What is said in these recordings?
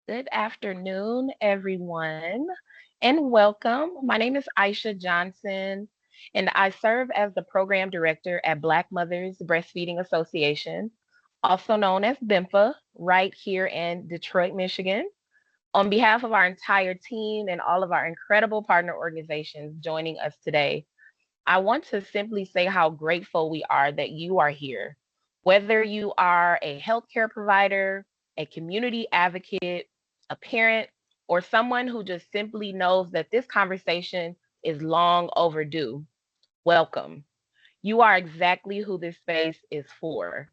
Good afternoon, everyone, and welcome. My name is Aisha Johnson, and I serve as the program director at Black Mothers Breastfeeding Association, also known as BIMPA, right here in Detroit, Michigan. On behalf of our entire team and all of our incredible partner organizations joining us today, I want to simply say how grateful we are that you are here. Whether you are a healthcare provider, a community advocate, a parent, or someone who just simply knows that this conversation is long overdue, welcome. You are exactly who this space is for.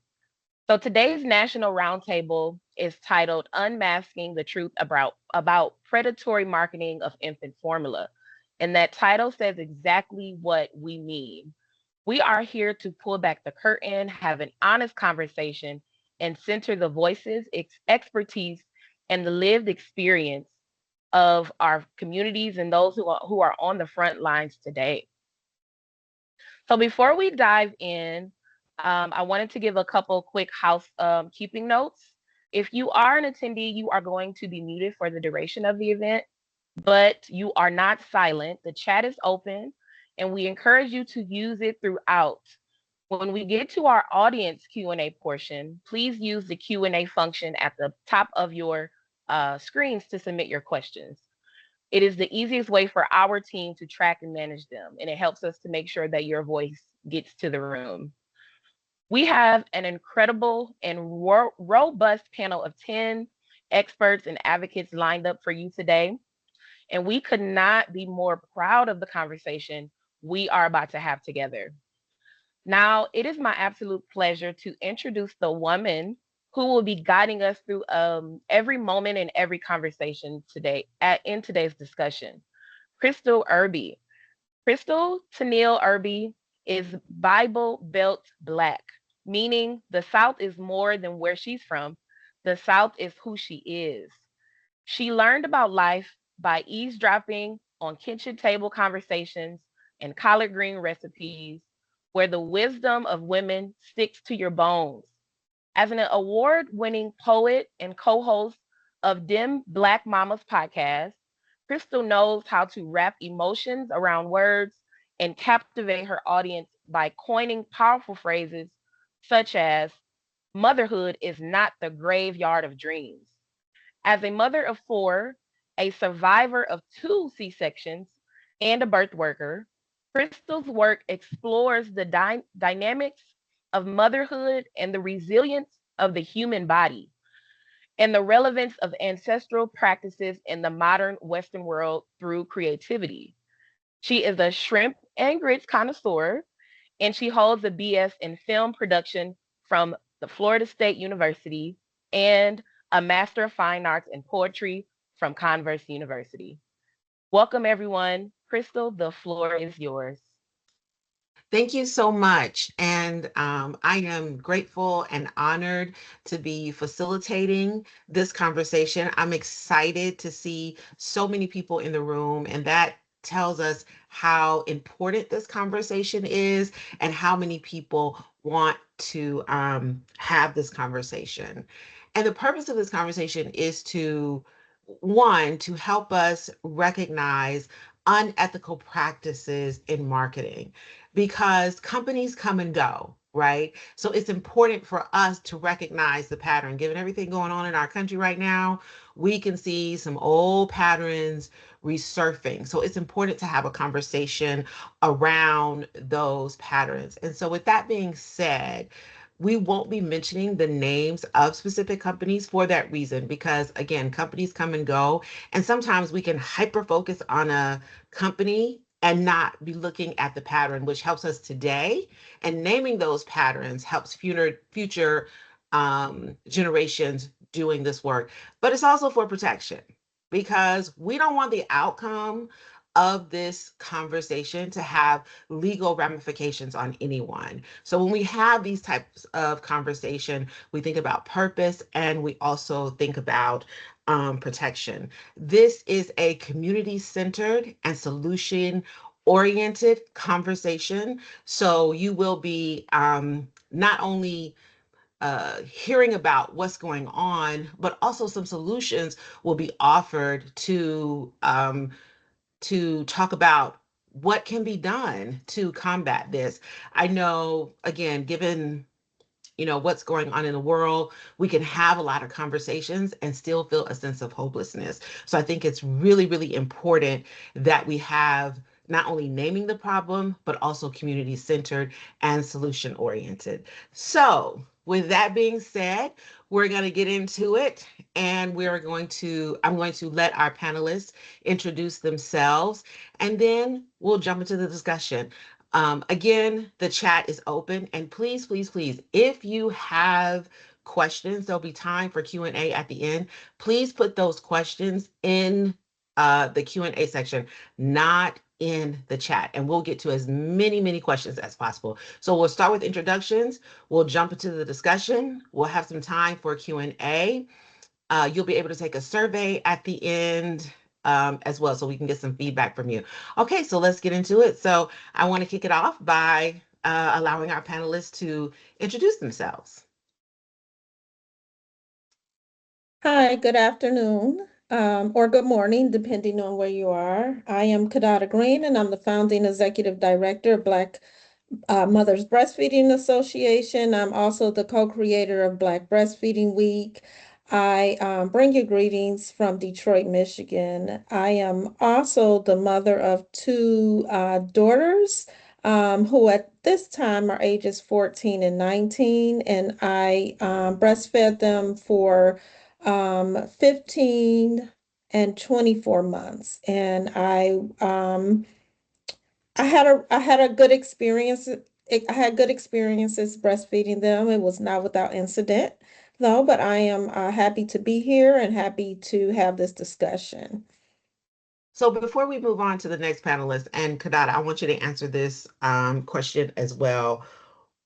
So today's national roundtable is titled Unmasking the Truth about Predatory Marketing of Infant Formula. And that title says exactly what we mean. We are here to pull back the curtain, have an honest conversation, and center the voices, expertise, and the lived experience of our communities and those who are on the front lines today. So before we dive in, I wanted to give a couple quick housekeeping notes. If you are an attendee, you are going to be muted for the duration of the event, but you are not silent. The chat is open, and we encourage you to use it throughout. When we get to our audience Q&A portion, please use the Q&A function at the top of your screens to submit your questions. It is the easiest way for our team to track and manage them, and it helps us to make sure that your voice gets to the room. We have an incredible and robust panel of 10 experts and advocates lined up for you today, and we could not be more proud of the conversation we are about to have together. Now, it is my absolute pleasure to introduce the woman who will be guiding us through every moment and every conversation today in today's discussion. Crystal Irby. Crystal Tennille Irby is Bible Belt Black, meaning the South is more than where she's from. The South is who she is. She learned about life by eavesdropping on kitchen table conversations and collard green recipes where the wisdom of women sticks to your bones. As an award winning poet and co host of Dim Black Mamas podcast, Crystal knows how to wrap emotions around words and captivate her audience by coining powerful phrases such as motherhood is not the graveyard of dreams. As a mother of four, a survivor of two C-sections, and a birth worker, Crystal's work explores the dynamics of motherhood and the resilience of the human body and the relevance of ancestral practices in the modern Western world through creativity. She is a shrimp and grits connoisseur, and she holds a BS in film production from the Florida State University and a Master of Fine Arts in Poetry from Converse University. Welcome, everyone. Crystal, the floor is yours. Thank you so much. And I am grateful and honored to be facilitating this conversation. I'm excited to see so many people in the room, and that tells us how important this conversation is and how many people want to have this conversation. And the purpose of this conversation is to help us recognize unethical practices in marketing because companies come and go, right? So it's important for us to recognize the pattern. Given everything going on in our country right now, we can see some old patterns resurfacing. So it's important to have a conversation around those patterns. And so, with that being said, we won't be mentioning the names of specific companies for that reason, because again, companies come and go. And sometimes we can hyper focus on a company and not be looking at the pattern, which helps us today. And naming those patterns helps future generations doing this work. But it's also for protection because we don't want the outcome of this conversation to have legal ramifications on anyone. So when we have these types of conversation, we think about purpose and we also think about protection. This is a community centered and solution oriented conversation. So you will be not only hearing about what's going on, but also some solutions will be offered to talk about what can be done to combat this. I know, again, given what's going on in the world, we can have a lot of conversations and still feel a sense of hopelessness. So I think it's really, really important that we have not only naming the problem but also community centered and solution oriented. So with that being said, we're going to get into it, and I'm going to let our panelists introduce themselves, and then we'll jump into the discussion. Again, the chat is open, and please, please, please, if you have questions, there'll be time for Q&A at the end. Please put those questions in the Q&A section, not in the chat, and we'll get to as many, many questions as possible. So we'll start with introductions. We'll jump into the discussion. We'll have some time for Q&A. You'll be able to take a survey at the end as well, so we can get some feedback from you. Okay, so let's get into it. So I want to kick it off by allowing our panelists to introduce themselves. Hi, good afternoon, or good morning, depending on where you are. I am Kadada Green, and I'm the founding executive director of Black Mothers Breastfeeding Association. I'm also the co-creator of Black Breastfeeding Week. I bring you greetings from Detroit, Michigan. I am also the mother of two daughters who at this time are ages 14 and 19, and I breastfed them for 15 and 24 months. And I had a good experience. I had good experiences breastfeeding them. It was not without incident, though, but I am happy to be here and happy to have this discussion. So before we move on to the next panelist, and Kadada, I want you to answer this question as well.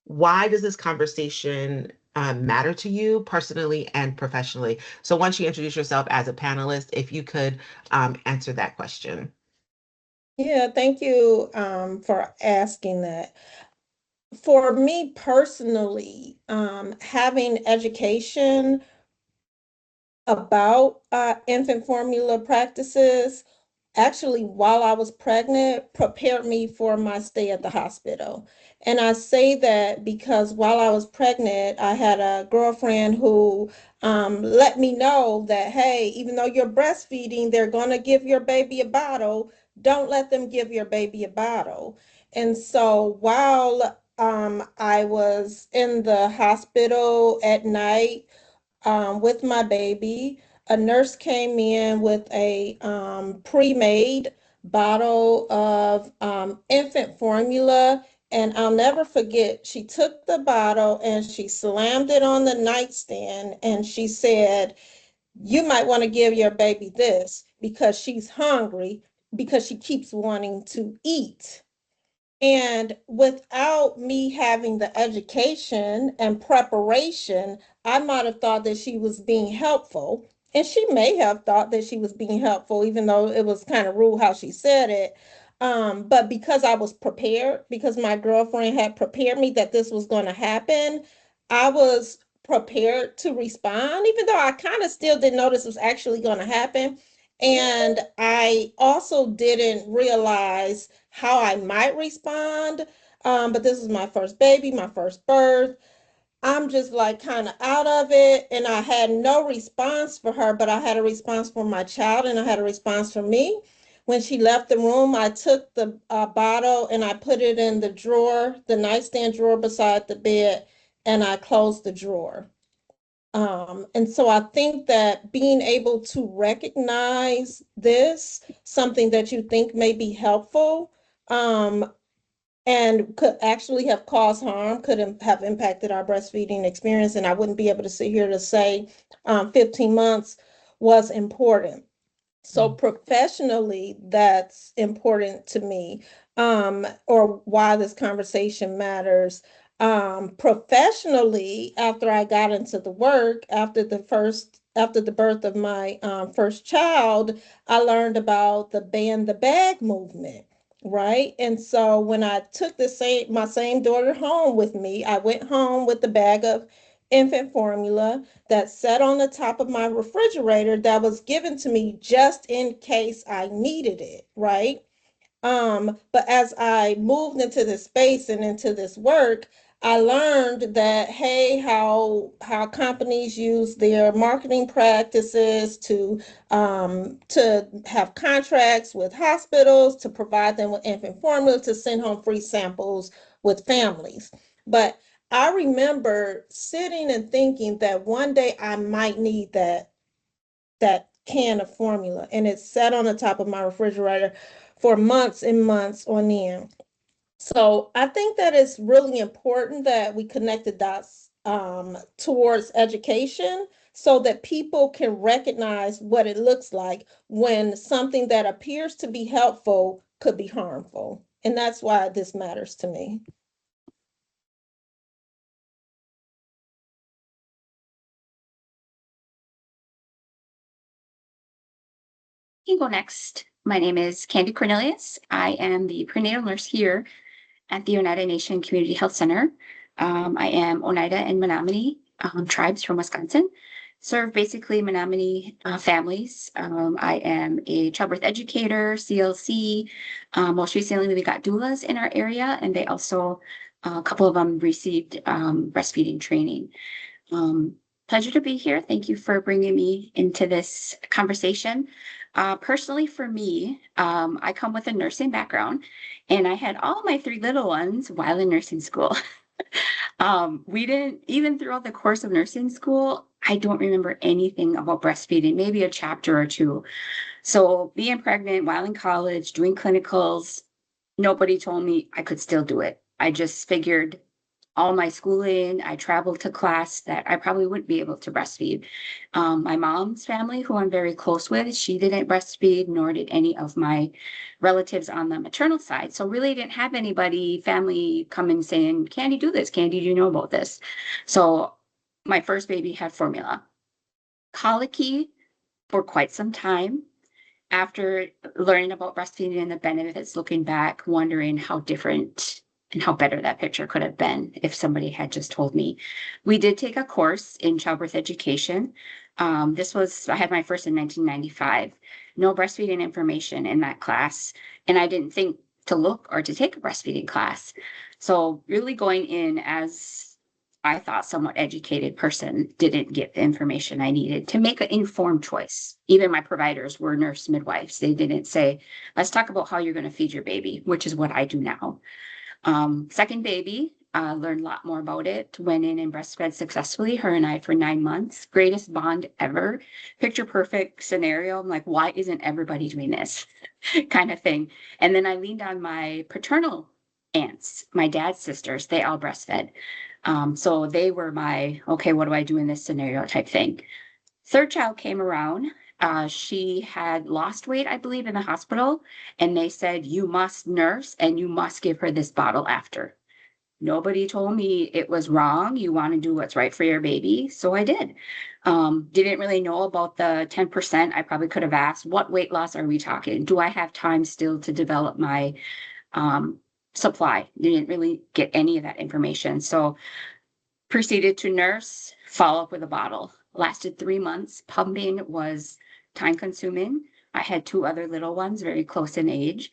Why does this conversation matter to you personally and professionally? So once you introduce yourself as a panelist, if you could answer that question. Yeah, thank you for asking that. For me personally, having education about infant formula practices actually, while I was pregnant, prepared me for my stay at the hospital. And I say that because while I was pregnant, I had a girlfriend who let me know that, hey, even though you're breastfeeding, they're going to give your baby a bottle. Don't let them give your baby a bottle. And so while I was in the hospital at night, with my baby. A nurse came in with a pre-made bottle of infant formula. And I'll never forget, she took the bottle and she slammed it on the nightstand and she said, you might want to give your baby this because she's hungry because she keeps wanting to eat. And without me having the education and preparation, I might have thought that she was being helpful. And she may have thought that she was being helpful, even though it was kind of rude how she said it. But because I was prepared, because my girlfriend had prepared me that this was going to happen, I was prepared to respond, even though I kind of still didn't know this was actually going to happen. And I also didn't realize how I might respond. But this is my first baby, my first birth. I'm just like kind of out of it. And I had no response for her, but I had a response for my child and I had a response for me. When she left the room, I took the bottle and I put it in the drawer, the nightstand drawer beside the bed, and I closed the drawer. And so I think that being able to recognize this, something that you think may be helpful, um, and could actually have caused harm, could have impacted our breastfeeding experience. And I wouldn't be able to sit here to say 15 months was important. So professionally, that's important to me, or why this conversation matters. Professionally, after I got into the work, after the birth of my first child, I learned about the ban the bag movement, right? And so when I took my same daughter home with me, I went home with the bag of infant formula that sat on the top of my refrigerator that was given to me just in case I needed it, right? But as I moved into this space and into this work, I learned that hey, how companies use their marketing practices to have contracts with hospitals to provide them with infant formula to send home free samples with families. But I remember sitting and thinking that one day I might need that can of formula, and it sat on the top of my refrigerator for months and months on end. So I think that it's really important that we connect the dots towards education so that people can recognize what it looks like when something that appears to be helpful could be harmful. And that's why this matters to me. You can go next. My name is Candy Cornelius. I am the prenatal nurse here at the Oneida Nation Community Health Center. I am Oneida and Menominee tribes from Wisconsin. serve basically Menominee families. I am a childbirth educator, CLC. Most recently, we got doulas in our area, and they also, a couple of them received breastfeeding training. Um, Pleasure to be here. Thank you for bringing me into this conversation. Personally, for me, I come with a nursing background, and I had all my three little ones while in nursing school. We didn't, even throughout the course of nursing school, I don't remember anything about breastfeeding, maybe a chapter or two. So being pregnant while in college, doing clinicals, nobody told me I could still do it. I just figured all my schooling, I traveled to class that I probably wouldn't be able to breastfeed. My mom's family, who I'm very close with, she didn't breastfeed, nor did any of my relatives on the maternal side. So really didn't have anybody, family come in saying, Candy, do this. Candy, do you know about this? So my first baby had formula. Colicky for quite some time. After learning about breastfeeding and the benefits, looking back, wondering how different and how better that picture could have been if somebody had just told me. We did take a course in childbirth education. I had my first in 1995. No breastfeeding information in that class. And I didn't think to look or to take a breastfeeding class. So, really going in as I thought somewhat educated person didn't get the information I needed to make an informed choice. Even my providers were nurse midwives. They didn't say, let's talk about how you're going to feed your baby, which is what I do now. Second baby, learned a lot more about it, went in and breastfed successfully, her and I for 9 months. Greatest bond ever. Picture perfect scenario. I'm like, why isn't everybody doing this? Kind of thing. And then I leaned on my paternal aunts, my dad's sisters, they all breastfed. So they were my, okay, what do I do in this scenario type thing. Third child came around. She had lost weight, I believe, in the hospital, and they said, you must nurse and you must give her this bottle after. Nobody told me it was wrong. You want to do what's right for your baby. So I did. Didn't really know about the 10%. I probably could have asked, what weight loss are we talking? Do I have time still to develop my um, supply? Didn't really get any of that information. So proceeded to nurse, follow up with a bottle. Lasted 3 months. Pumping was time consuming. I had two other little ones, very close in age.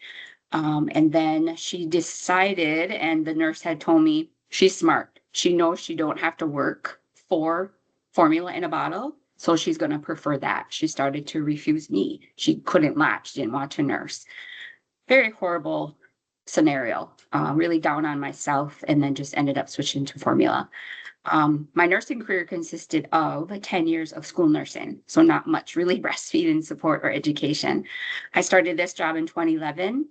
And then she decided, and the nurse had told me, she's smart. She knows she don't have to work for formula in a bottle. So she's going to prefer that. She started to refuse me. She couldn't latch, didn't want to nurse. Very horrible scenario. Really down on myself, and then just ended up switching to formula. My nursing career consisted of 10 years of school nursing, so not much really breastfeeding support or education. I started this job in 2011.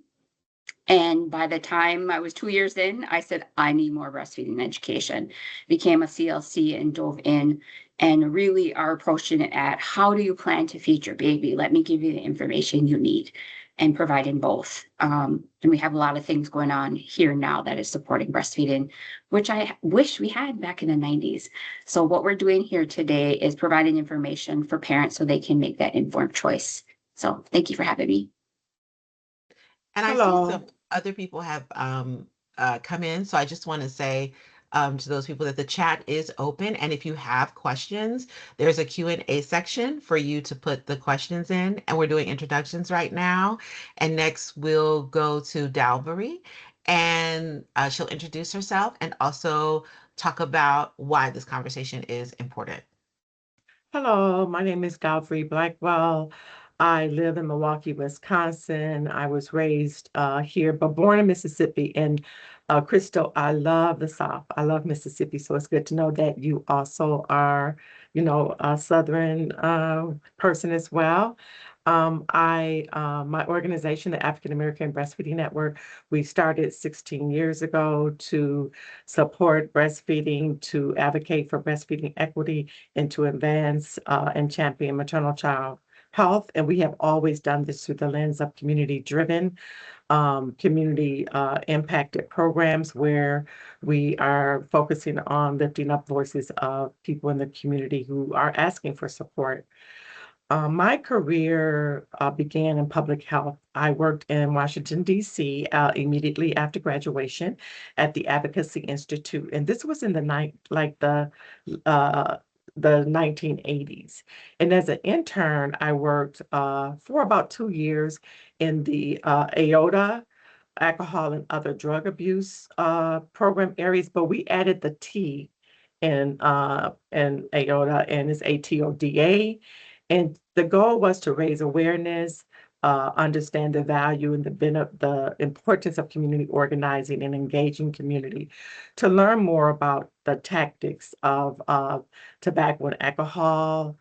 And by the time I was 2 years in, I said, I need more breastfeeding education. Became a CLC and dove in and really are approaching it at how do you plan to feed your baby? Let me give you the information you need and providing both. And we have a lot of things going on here now that is supporting breastfeeding, which I wish we had back in the 90s. So what we're doing here today is providing information for parents so they can make that informed choice. So thank you for having me. And I see Hello. some other people have come in. So I just want to say to those people that the chat is open. And if you have questions, there's a Q&A section for you to put the questions in. And we're doing introductions right now. And next we'll go to Dalbury, and she'll introduce herself and also talk about why this conversation is important. Hello, my name is Godfrey Blackwell. I live in Milwaukee, Wisconsin. I was raised here, but born in Mississippi. And Crystal, I love the South. I love Mississippi. So it's good to know that you also are, a Southern person as well. My organization, the African American Breastfeeding Network, we started 16 years ago to support breastfeeding, to advocate for breastfeeding equity, and to advance and champion maternal child health. And we have always done this through the lens of community-driven, community impacted programs where we are focusing on lifting up voices of people in the community who are asking for support. My career began in public health. I worked in Washington, D.C. Immediately after graduation at the Advocacy Institute. And this was in the night, like the uh, the 1980s. And as an intern, I worked for about 2 years in the AOTA, alcohol and other drug abuse program areas, but we added the T in AOTA, and it's ATODA. And the goal was to raise awareness, understand the value and the importance of community organizing and engaging community, to learn more about the tactics of tobacco and alcohol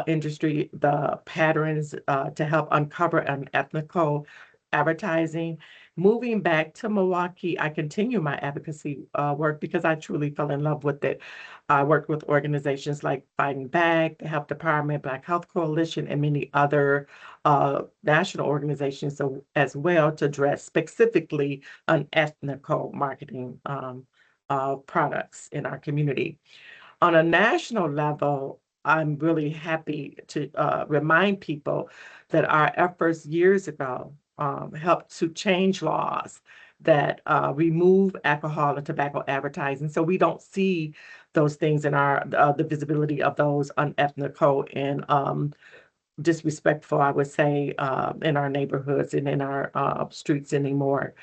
industry, the patterns to help uncover unethical advertising. Moving back to Milwaukee, I continue my advocacy work because I truly fell in love with it. I worked with organizations like Fighting Back, the Health Department, Black Health Coalition, and many other national organizations as well, to address specifically unethical marketing products in our community. On a national level, I'm really happy to remind people that our efforts years ago helped to change laws that remove alcohol and tobacco advertising, so we don't see those things in our the visibility of those unethical and disrespectful, I would say, in our neighborhoods and in our streets anymore.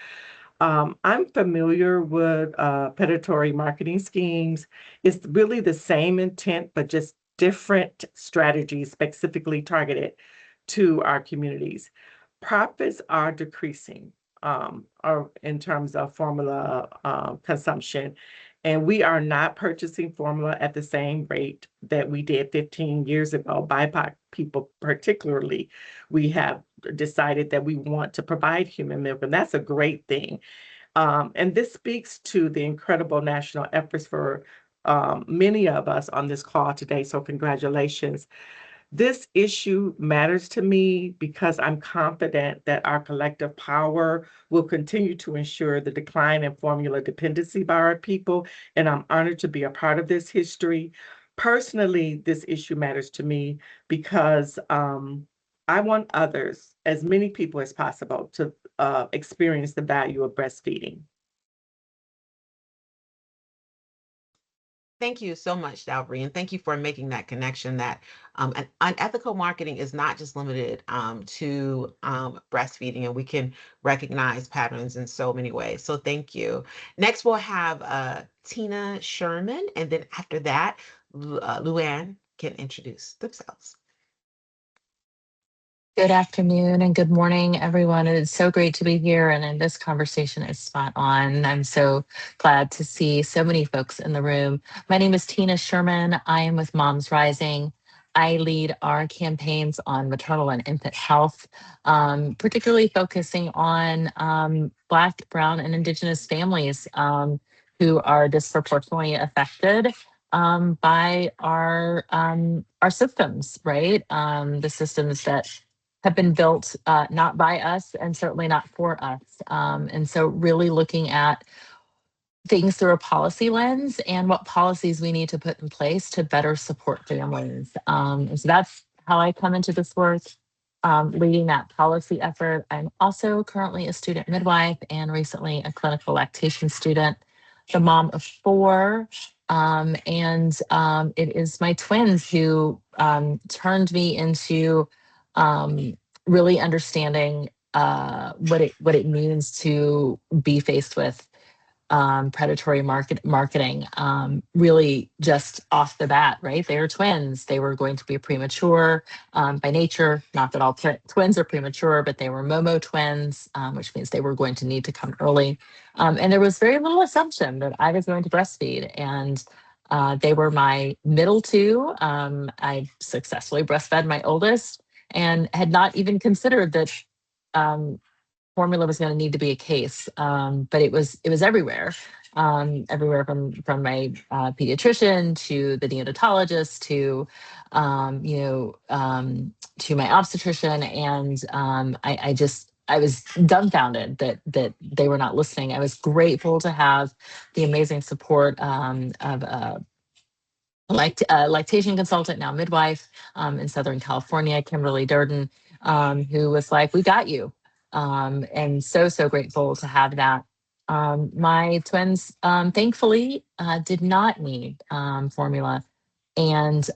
I'm familiar with predatory marketing schemes. It's really the same intent, but just different strategies specifically targeted to our communities. Profits are decreasing, or in terms of formula consumption, and we are not purchasing formula at the same rate that we did 15 years ago. BIPOC people, particularly, we have decided that we want to provide human milk, and that's a great thing. And this speaks to the incredible national efforts for many of us on this call today. So, congratulations. This issue matters to me because I'm confident that our collective power will continue to ensure the decline in formula dependency by our people. And I'm honored to be a part of this history. Personally, this issue matters to me because I want others, as many people as possible, to experience the value of breastfeeding. Thank you so much, Dalbree, and thank you for making that connection that unethical marketing is not just limited to breastfeeding, and we can recognize patterns in so many ways. So thank you. Next, we'll have Tina Sherman, and then after that, Luann can introduce themselves. Good afternoon and good morning, everyone. It's so great to be here, and this conversation is spot on. I'm so glad to see so many folks in the room. My name is Tina Sherman. I am with Moms Rising. I lead our campaigns on maternal and infant health, particularly focusing on Black, Brown, and Indigenous families who are disproportionately affected by our systems, right? The systems that have been built not by us and certainly not for us. And so really looking at things through a policy lens and what policies we need to put in place to better support families. And so that's how I come into this work, leading that policy effort. I'm also currently a student midwife and recently a clinical lactation student, the mom of four. And it is my twins who turned me into really understanding what it means to be faced with predatory marketing, really just off the bat, right? They are twins. They were going to be premature by nature. Not that all twins are premature, but they were Momo twins, which means they were going to need to come early. And there was very little assumption that I was going to breastfeed. And they were my middle two. I successfully breastfed my oldest and had not even considered that formula was going to need to be a case, but it was everywhere, everywhere from my pediatrician to the neonatologist to to my obstetrician, and I was dumbfounded that they were not listening. I was grateful to have the amazing support of lactation consultant, now midwife, in Southern California, Kimberly Durden, who was like, "We got you," and so grateful to have that. My twins, thankfully, did not need formula. And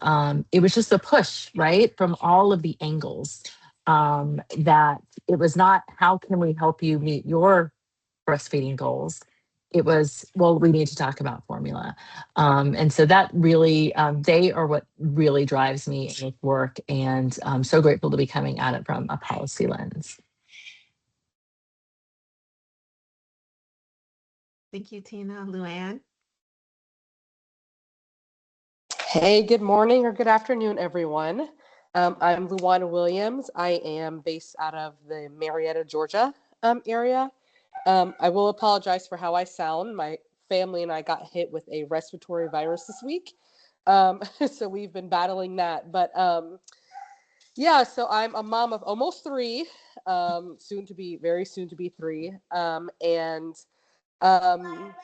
it was just a push, right, from all of the angles, that it was not how can we help you meet your breastfeeding goals. It was, well, we need to talk about formula. And so that really, they are what really drives me in this work. And I'm so grateful to be coming at it from a policy lens. Thank you, Tina. Luann? Hey, good morning or good afternoon, everyone. I'm Luana Williams. I am based out of the Marietta, Georgia area. I will apologize for how I sound. My family and I got hit with a respiratory virus this week. So we've been battling that. But yeah, so I'm a mom of almost three, very soon to be three. And um,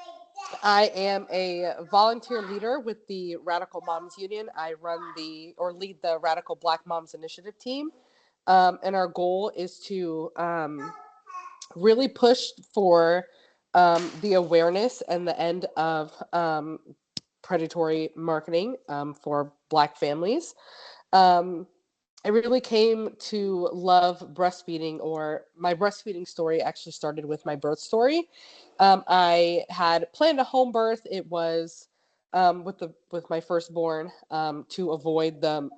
I am a volunteer leader with the Radical Moms Union. I lead the Radical Black Moms Initiative team. And our goal is to really push for the awareness and the end of predatory marketing for Black families. I really came to love breastfeeding, or my breastfeeding story actually started with my birth story. I had planned a home birth. It was with my firstborn, to avoid the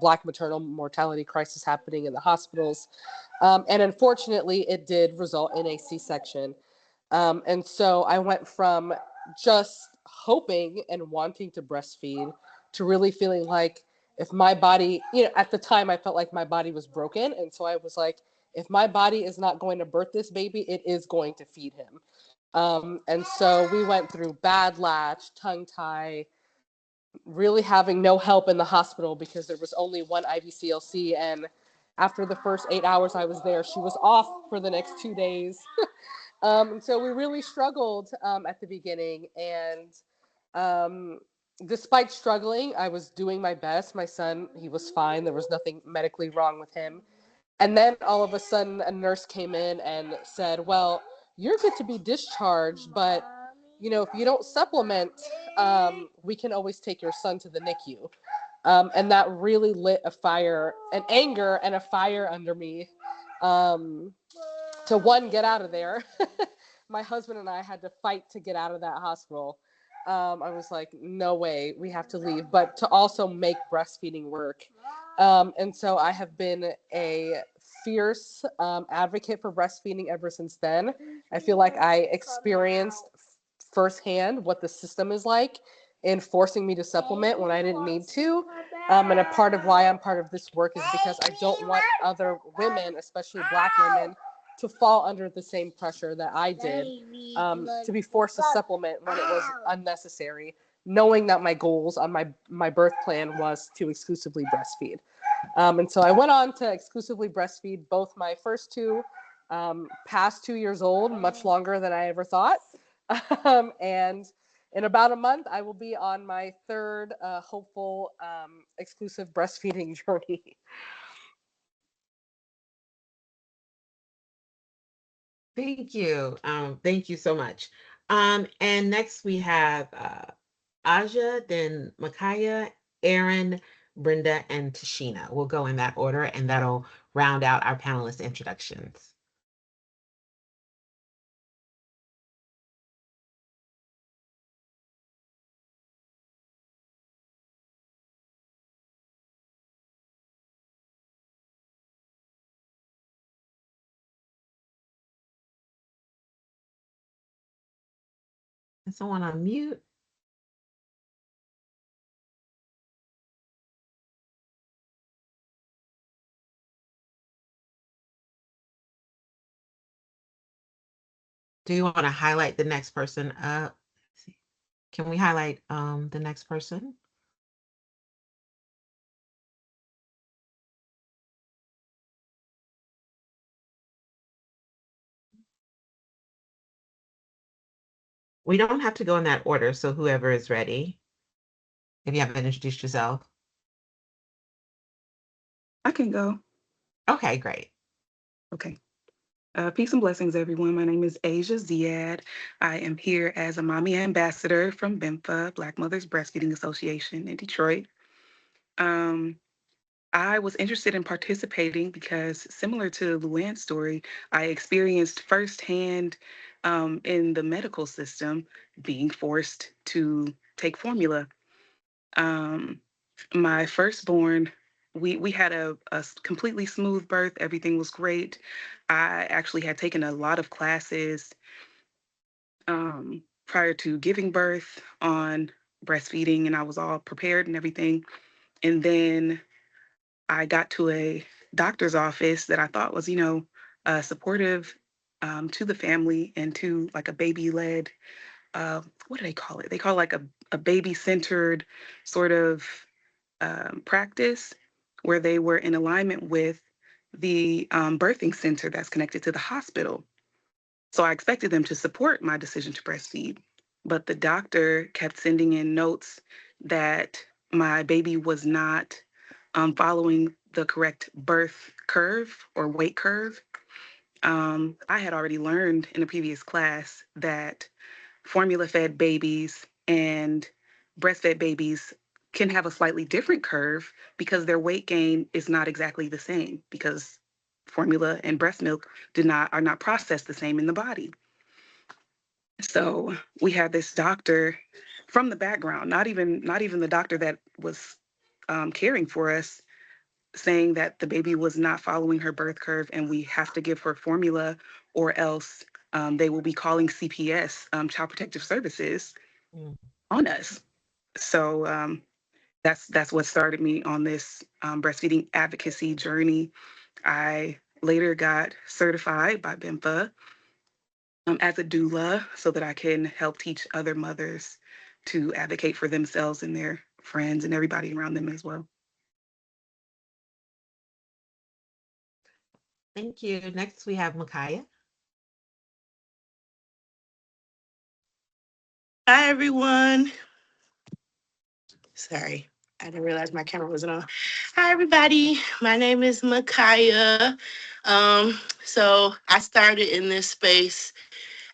Black maternal mortality crisis happening in the hospitals. And unfortunately, it did result in a C-section. And so I went from just hoping and wanting to breastfeed to really feeling like, if my body, at the time I felt like my body was broken. And so I was like, if my body is not going to birth this baby, it is going to feed him. And so we went through bad latch, tongue tie, really having no help in the hospital because there was only one IBCLC. And after the first 8 hours I was there, she was off for the next 2 days. So we really struggled at the beginning. And despite struggling, I was doing my best. My son, he was fine. There was nothing medically wrong with him. And then all of a sudden, a nurse came in and said, well, you're good to be discharged, but if you don't supplement, we can always take your son to the NICU. And that really lit a fire, an anger and a fire under me, to one, get out of there. My husband and I had to fight to get out of that hospital. I was like, no way, we have to leave, but to also make breastfeeding work. And so I have been a fierce advocate for breastfeeding ever since then. I feel like I experienced firsthand what the system is like in forcing me to supplement when I didn't need to. And a part of why I'm part of this work is because I don't want other women, especially Black women, to fall under the same pressure that I did, to be forced to supplement when it was unnecessary, knowing that my goals on my birth plan was to exclusively breastfeed. And so I went on to exclusively breastfeed both my first two, past 2 years old, much longer than I ever thought. And in about a month, I will be on my third hopeful exclusive breastfeeding journey. Thank you. Thank you so much. And next we have Aja, then Makaya, Aaron, Brenda, and Tashina. We'll go in that order, and that'll round out our panelist introductions. Is someone on mute? Do you want to highlight the next person up? Can we highlight the next person? We don't have to go in that order, so whoever is ready. If you haven't introduced yourself. I can go. Okay, great. Okay. Peace and blessings, everyone. My name is Asia Ziad. I am here as a mommy ambassador from BEMFA, Black Mothers Breastfeeding Association in Detroit. Um, I was interested in participating because, similar to Luann's story, I experienced firsthand in the medical system being forced to take formula. Um, my firstborn, we had a completely smooth birth. Everything was great. I actually had taken a lot of classes prior to giving birth on breastfeeding, and I was all prepared and everything. And then I got to a doctor's office that I thought was, supportive to the family and to like a baby led, what do they call it? They call it like a baby centered sort of practice where they were in alignment with the birthing center that's connected to the hospital. So I expected them to support my decision to breastfeed. But the doctor kept sending in notes that my baby was not following the correct birth curve or weight curve. I had already learned in a previous class that formula fed babies and breastfed babies can have a slightly different curve because their weight gain is not exactly the same because formula and breast milk are not processed the same in the body. So we had this doctor from the background, not even the doctor that was caring for us, saying that the baby was not following her birth curve and we have to give her formula or else they will be calling CPS, Child Protective Services, Mm. on us. So that's what started me on this breastfeeding advocacy journey. I later got certified by BIMFA as a doula so that I can help teach other mothers to advocate for themselves and their friends and everybody around them as well. Thank you. Next, we have Micaiah. Hi, everyone. Sorry, I didn't realize my camera wasn't on. Hi, everybody. My name is Micaiah. So I started in this space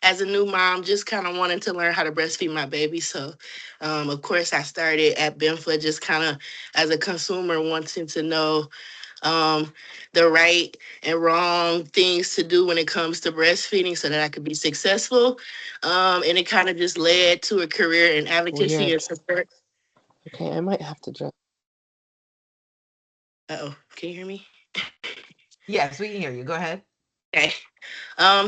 as a new mom, just kind of wanting to learn how to breastfeed my baby. So, of course, I started at Benfla just kind of as a consumer wanting to know um, the right and wrong things to do when it comes to breastfeeding so that I could be successful. And it kind of just led to a career in advocacy Weird. and support. Okay, I might have to just. Uh-oh, can you hear me? Yes, we can hear you. Go ahead. Okay.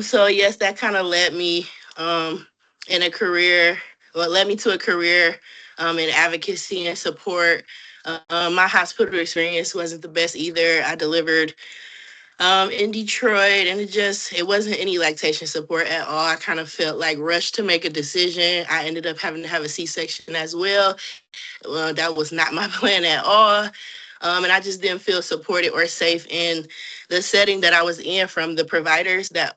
So yes, that kind of led me in a career, well, led me to a career in advocacy and support. My hospital experience wasn't the best either. I delivered in Detroit, and it wasn't any lactation support at all. I kind of felt like rushed to make a decision. I ended up having to have a C-section as well. That was not my plan at all. And I just didn't feel supported or safe in the setting that I was in from the providers that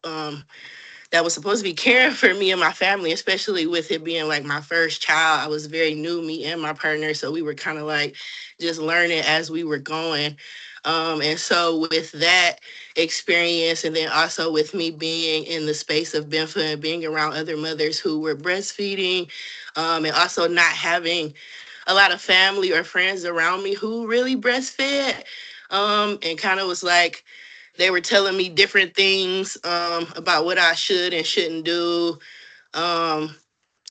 was supposed to be caring for me and my family, especially with it being like my first child. I was very new, me and my partner, so we were kind of like just learning as we were going. And so with that experience, and then also with me being in the space of Benfa and being around other mothers who were breastfeeding, and also not having a lot of family or friends around me who really breastfed, and kind of was like, they were telling me different things about what I should and shouldn't do. Um,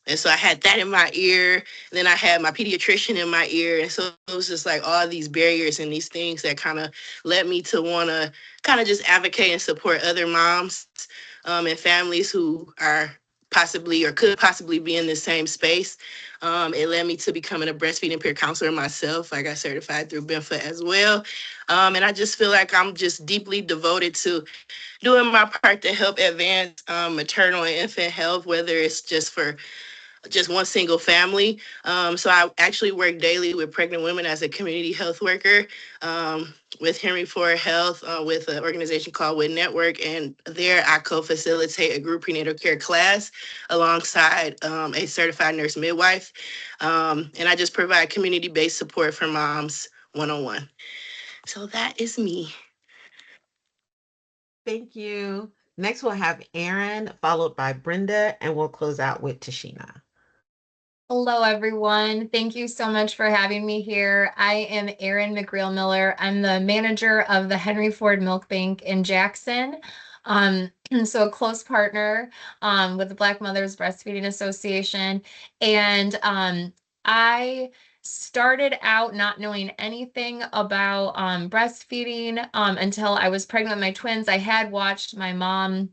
and so I had that in my ear. And then I had my pediatrician in my ear. And so it was just like all these barriers and these things that kind of led me to want to kind of just advocate and support other moms and families who are possibly or could possibly be in the same space. It led me to becoming a breastfeeding peer counselor myself. I got certified through BIMFA as well. And I just feel like I'm just deeply devoted to doing my part to help advance maternal and infant health, whether it's just for just one single family. So I actually work daily with pregnant women as a community health worker with Henry Ford Health with an organization called WID Network. And there I co-facilitate a group prenatal care class alongside a certified nurse midwife. And I just provide community-based support for moms one-on-one. So that is me. Thank you. Next, we'll have Aaron, followed by Brenda, and we'll close out with Tashina. Hello, everyone. Thank you so much for having me here. I am Erin McGreal Miller. I'm the manager of the Henry Ford Milk Bank in Jackson. So a close partner with the Black Mothers Breastfeeding Association. And I started out not knowing anything about breastfeeding until I was pregnant with my twins. I had watched my mom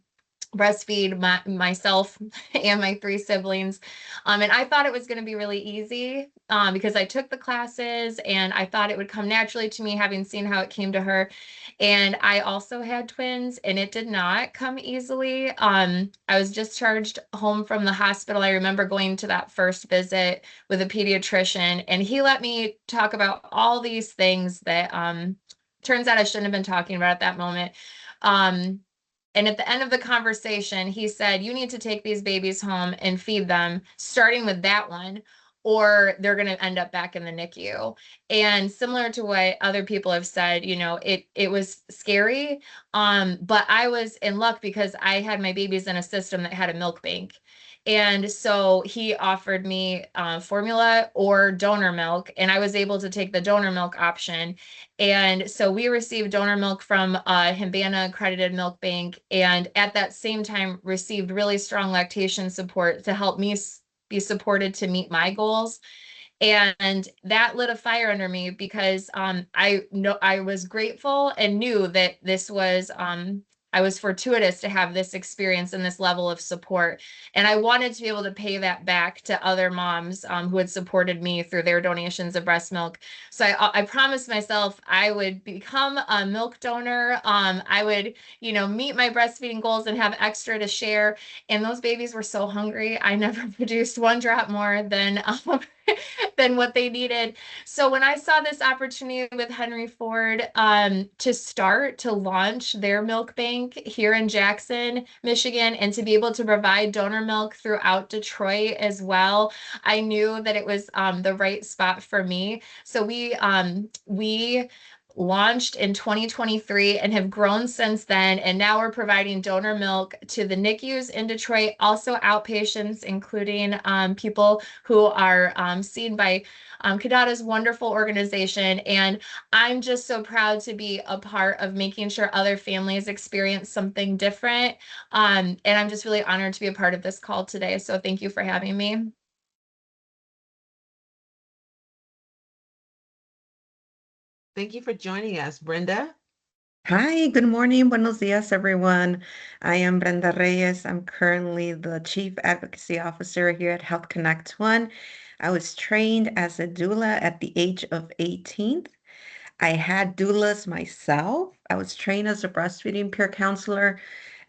breastfeed myself and my three siblings. And I thought it was going to be really easy because I took the classes and I thought it would come naturally to me, having seen how it came to her. And I also had twins, and it did not come easily. I was discharged home from the hospital. I remember going to that first visit with a pediatrician, and he let me talk about all these things that turns out I shouldn't have been talking about at that moment. Um, and at the end of the conversation, he said, you need to take these babies home and feed them, starting with that one, or they're going to end up back in the NICU. And similar to what other people have said, it was scary. But I was in luck because I had my babies in a system that had a milk bank. And so he offered me formula or donor milk, and I was able to take the donor milk option. And so we received donor milk from a Himbana accredited milk bank, and at that same time received really strong lactation support to help me be supported to meet my goals. And that lit a fire under me because I know I was grateful and knew that this was I was fortuitous to have this experience and this level of support. And I wanted to be able to pay that back to other moms who had supported me through their donations of breast milk. So I promised myself I would become a milk donor. I would, meet my breastfeeding goals and have extra to share. And those babies were so hungry. I never produced one drop more than than what they needed. So when I saw this opportunity with Henry Ford to launch their milk bank here in Jackson, Michigan, and to be able to provide donor milk throughout Detroit as well, I knew that it was the right spot for me. So we launched in 2023 and have grown since then. And now we're providing donor milk to the NICUs in Detroit, also outpatients, including people who are seen by Kadada's wonderful organization. And I'm just so proud to be a part of making sure other families experience something different. And I'm just really honored to be a part of this call today. So thank you for having me. Thank you for joining us, Brenda. Hi, good morning. Buenos dias, everyone. I am Brenda Reyes. I'm currently the Chief Advocacy Officer here at Health Connect One. I was trained as a doula at the age of 18. I had doulas myself. I was trained as a breastfeeding peer counselor.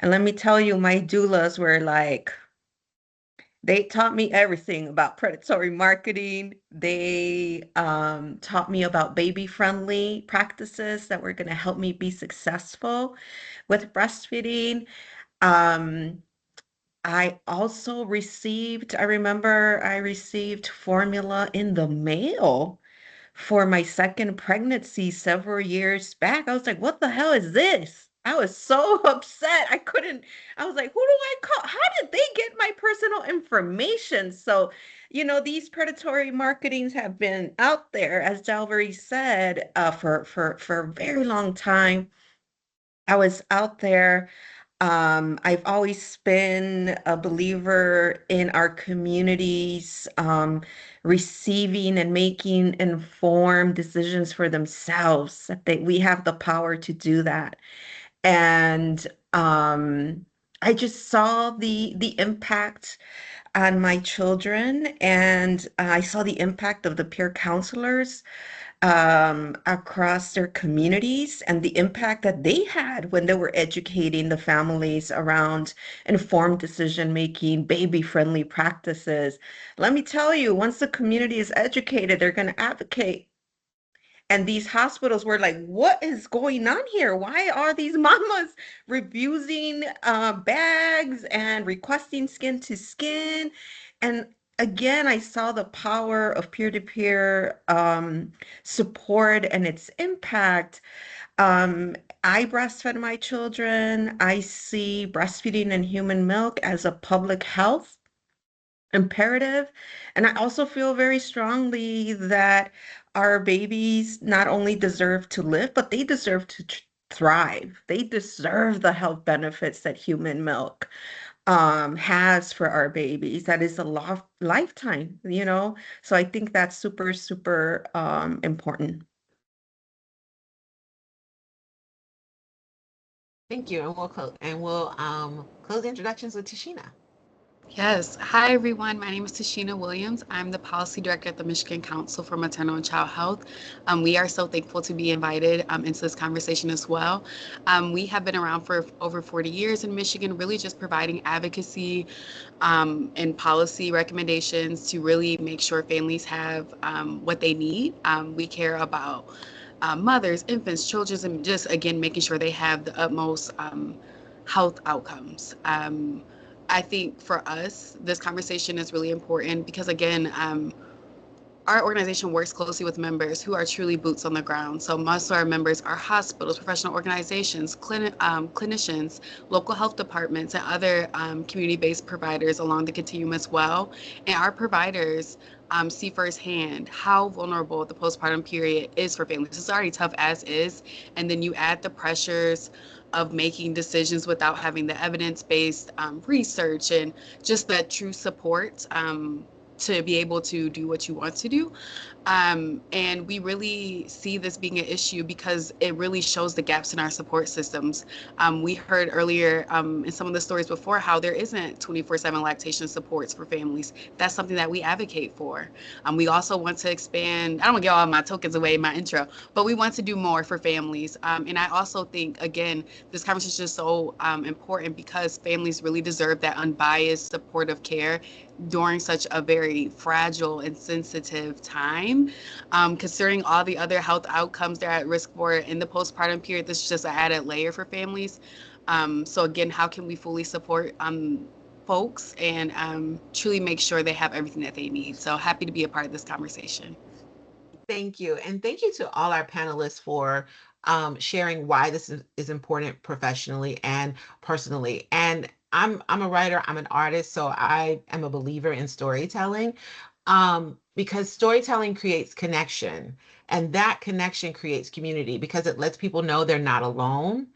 And let me tell you, my doulas were like, they taught me everything about predatory marketing. They taught me about baby-friendly practices that were going to help me be successful with breastfeeding. Um, I also I remember I received formula in the mail for my second pregnancy several years back. I was like, what the hell is this? I was so upset. I was like, who do I call? How did they get my personal information? So, these predatory marketings have been out there, as Jalvery said, for a very long time. I was out there. I've always been a believer in our communities, receiving and making informed decisions for themselves, that we have the power to do that. And I just saw the impact on my children, and I saw the impact of the peer counselors across their communities and the impact that they had when they were educating the families around informed decision making, baby friendly practices. Let me tell you, once the community is educated, they're going to advocate. And these hospitals were like, what is going on here? Why are these mamas refusing bags and requesting skin to skin? And again, I saw the power of peer-to-peer support and its impact. Um, I breastfed my children. I see breastfeeding and human milk as a public health imperative. And I also feel very strongly that our babies not only deserve to live, but they deserve to thrive. They deserve the health benefits that human milk has for our babies. That is a lifetime, you know? So I think that's super, super important. Thank you, and we'll close the introductions with Tashina. Yes. Hi, everyone. My name is Tashina Williams. I'm the Policy Director at the Michigan Council for Maternal and Child Health. We are so thankful to be invited into this conversation as well. We have been around for over 40 years in Michigan, really just providing advocacy and policy recommendations to really make sure families have what they need. We care about mothers, infants, children, and just again making sure they have the utmost health outcomes. I think for us, this conversation is really important because, again, our organization works closely with members who are truly boots on the ground. So most of our members are hospitals, professional organizations, clinicians, local health departments, and other community-based providers along the continuum as well. And our providers see firsthand how vulnerable the postpartum period is for families. It's already tough as is, and then you add the pressures of making decisions without having the evidence-based research and just that true support to be able to do what you want to do. And we really see this being an issue because it really shows the gaps in our support systems. We heard earlier in some of the stories before how there isn't 24/7 lactation supports for families. That's something that we advocate for. We also want to expand, I don't want to get all my tokens away in my intro, but we want to do more for families. And I also think, again, this conversation is so important because families really deserve that unbiased supportive care during such a very fragile and sensitive time. Considering all the other health outcomes they're at risk for in the postpartum period, this is just an added layer for families. So again, how can we fully support folks and truly make sure they have everything that they need? So happy to be a part of this conversation. Thank you. And thank you to all our panelists for sharing why this is important professionally and personally. And I'm a writer, I'm an artist, so I am a believer in storytelling because storytelling creates connection. And that connection creates community because it lets people know they're not alone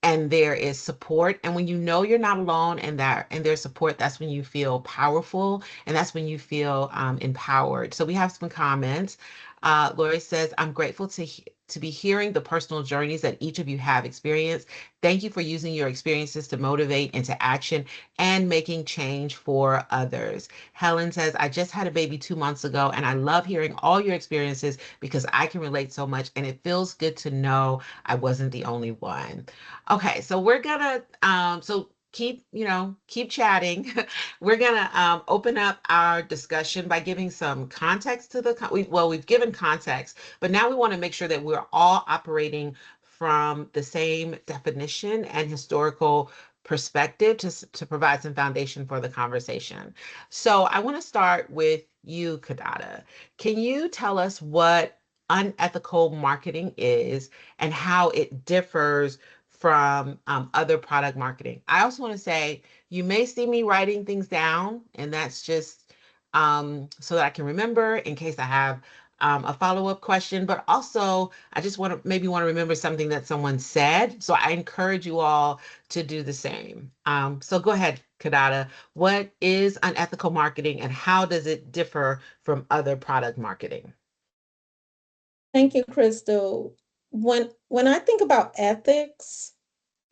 and there is support. And when you know you're not alone and there's support, that's when you feel powerful and that's when you feel empowered. So we have some comments. Lori says, I'm grateful to be hearing the personal journeys that each of you have experienced. Thank you for using your experiences to motivate into action and making change for others. Helen says, I just had a baby 2 months ago, and I love hearing all your experiences because I can relate so much, and it feels good to know I wasn't the only one. Okay, so we're gonna so keep chatting. We're gonna open up our discussion by giving some context to we've given context, but now we want to make sure that we're all operating from the same definition and historical perspective to provide some foundation for the conversation. So I want to start with you, Kadada. Can you tell us what unethical marketing is and how it differs from other product marketing? I also want to say you may see me writing things down, and that's just so that I can remember in case I have a follow-up question, but also I just want to remember something that someone said. So I encourage you all to do the same. So go ahead, Kadada. What is unethical marketing and how does it differ from other product marketing? Thank you, Crystal. When I think about ethics,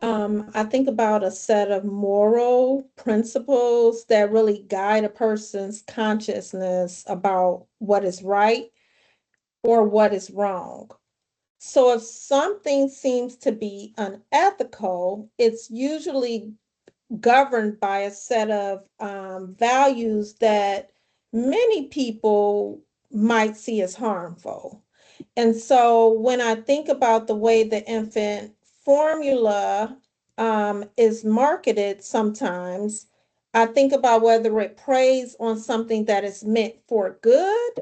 I think about a set of moral principles that really guide a person's consciousness about what is right or what is wrong. So if something seems to be unethical, it's usually governed by a set of values that many people might see as harmful. And so when I think about the way the infant formula is marketed sometimes, I think about whether it preys on something that is meant for good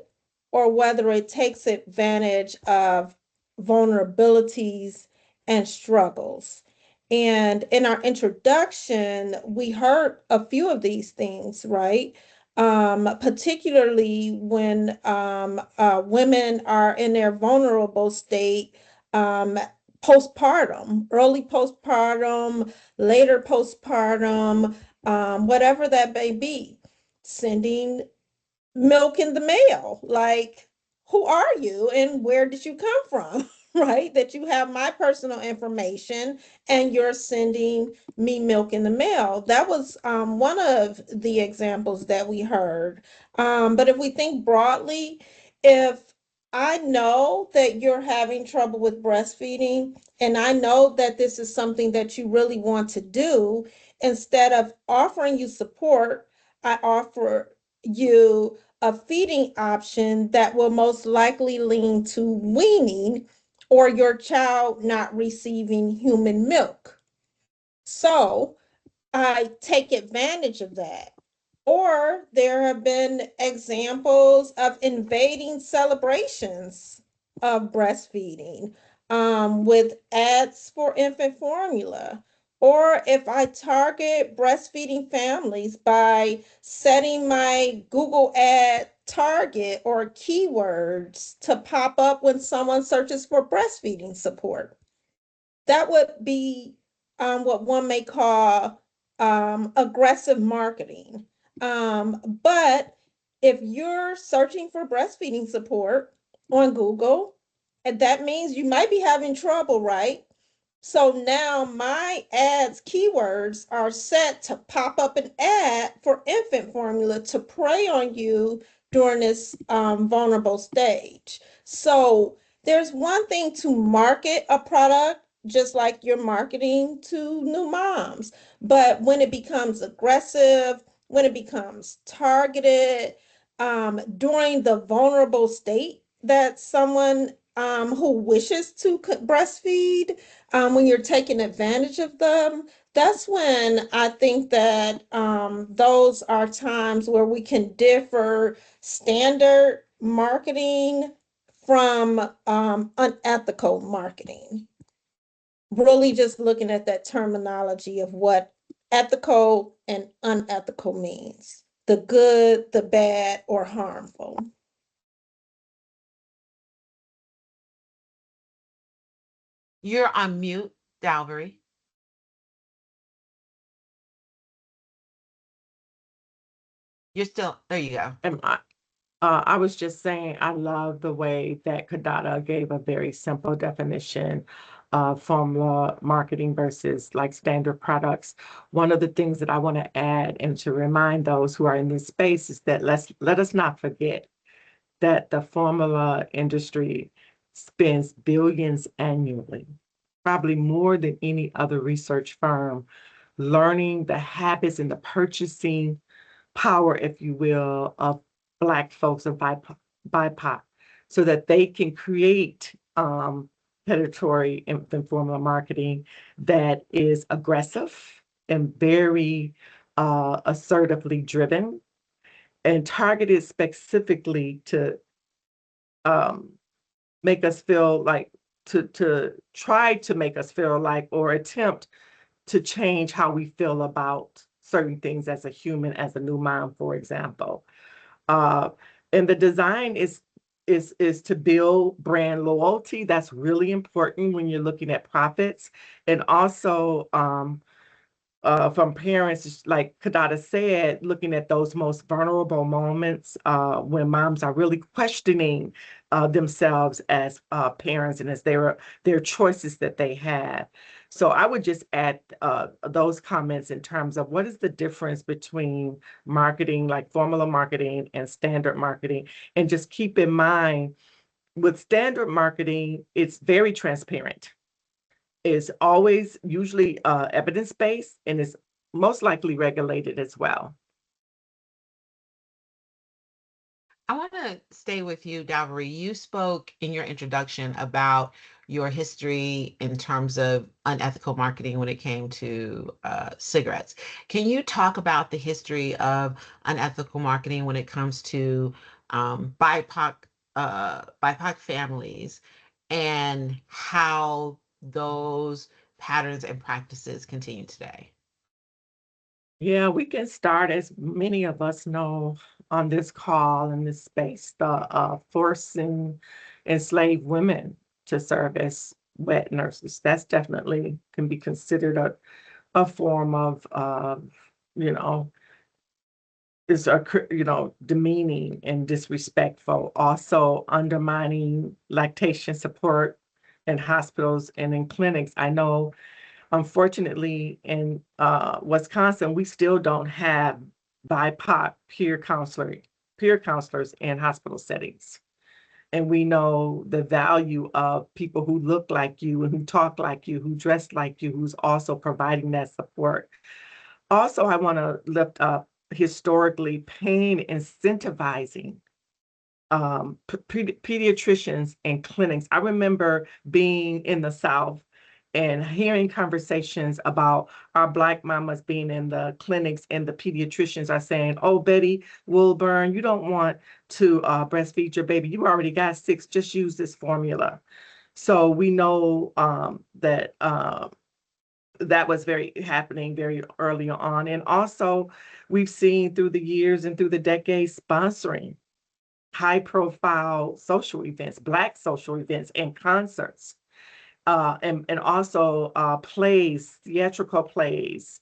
or whether it takes advantage of vulnerabilities and struggles. And in our introduction, we heard a few of these things, right? particularly when women are in their vulnerable state, um, postpartum, early postpartum, later postpartum, whatever that may be, sending milk in the mail. Like, who are you and where did you come from? Right? That you have my personal information and you're sending me milk in the mail. That was one of the examples that we heard. But if we think broadly, if I know that you're having trouble with breastfeeding and I know that this is something that you really want to do, instead of offering you support, I offer you a feeding option that will most likely lean to weaning or your child not receiving human milk. So I take advantage of that. Or there have been examples of invading celebrations of breastfeeding, with ads for infant formula. Or if I target breastfeeding families by setting my Google ad target or keywords to pop up when someone searches for breastfeeding support. That would be what one may call aggressive marketing. But if you're searching for breastfeeding support on Google, and that means you might be having trouble, right? So now my ads keywords are set to pop up an ad for infant formula to prey on you during this vulnerable stage. So there's one thing to market a product just like you're marketing to new moms. But when it becomes aggressive, when it becomes targeted, during the vulnerable state that someone who wishes to breastfeed, when you're taking advantage of them, that's when I think that those are times where we can differ standard marketing from unethical marketing. Really just looking at that terminology of what ethical and unethical means, the good, the bad, or harmful. You're on mute, Dalvery. You're still there. You go. And I was just saying, I love the way that Kadada gave a very simple definition of formula marketing versus like standard products. One of the things that I want to add and to remind those who are in this space is that let us not forget that the formula industry spends billions annually, probably more than any other research firm, learning the habits and the purchasing power, if you will, of Black folks of BIPOC, so that they can create predatory infant formula marketing that is aggressive and very assertively driven and targeted specifically to um, make us feel like to try to make us feel like or attempt to change how we feel about certain things as a human, as a new mom, for example. Uh, and the design is to build brand loyalty. That's really important when you're looking at profits, and also from parents, like Kadada said, looking at those most vulnerable moments when moms are really questioning themselves as parents and as their choices that they have. So I would just add those comments in terms of what is the difference between marketing, like formula marketing and standard marketing, and just keep in mind with standard marketing, it's very transparent, is always usually evidence-based and is most likely regulated as well. I want to stay with you, Dalvery. You spoke in your introduction about your history in terms of unethical marketing when it came to cigarettes. Can you talk about the history of unethical marketing when it comes to BIPOC families and how those patterns and practices continue today? Yeah, we can start, as many of us know on this call in this space, the forcing enslaved women to serve as wet nurses. That's definitely can be considered a form of, you know, is demeaning and disrespectful. Also undermining lactation support in hospitals and in clinics. I know, unfortunately, in Wisconsin, we still don't have BIPOC peer counselors in hospital settings. And we know the value of people who look like you and who talk like you, who dress like you, who's also providing that support. Also, I want to lift up historically pain incentivizing pediatricians and clinics. I remember being in the South and hearing conversations about our Black mamas being in the clinics, and the pediatricians are saying, "Oh, Betty Wilburn, you don't want to breastfeed your baby. You already got six. Just use this formula." So we know that that was very happening very early on. And also, we've seen through the years and through the decades sponsoring high profile social events, Black social events and concerts, and also plays, theatrical plays.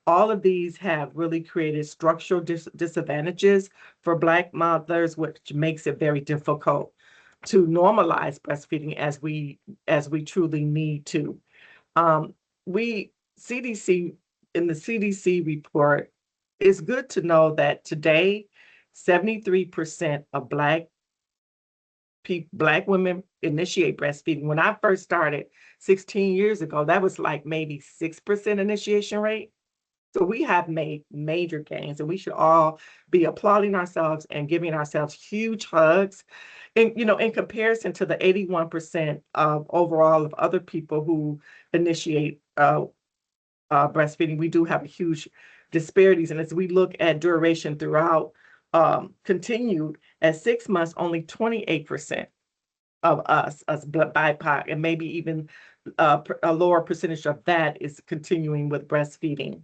All of these have really created structural disadvantages for Black mothers, which makes it very difficult to normalize breastfeeding as we truly need to. Um, we CDC In the CDC report, it's good to know that today, 73% of Black women initiate breastfeeding. When I first started 16 years ago, that was like maybe 6% initiation rate. So we have made major gains, and we should all be applauding ourselves and giving ourselves huge hugs. And in comparison to the 81% of overall of other people who initiate breastfeeding, we do have a huge disparities. And as we look at duration throughout, continued at 6 months, only 28% of us BIPOC, and maybe even a lower percentage of that is continuing with breastfeeding.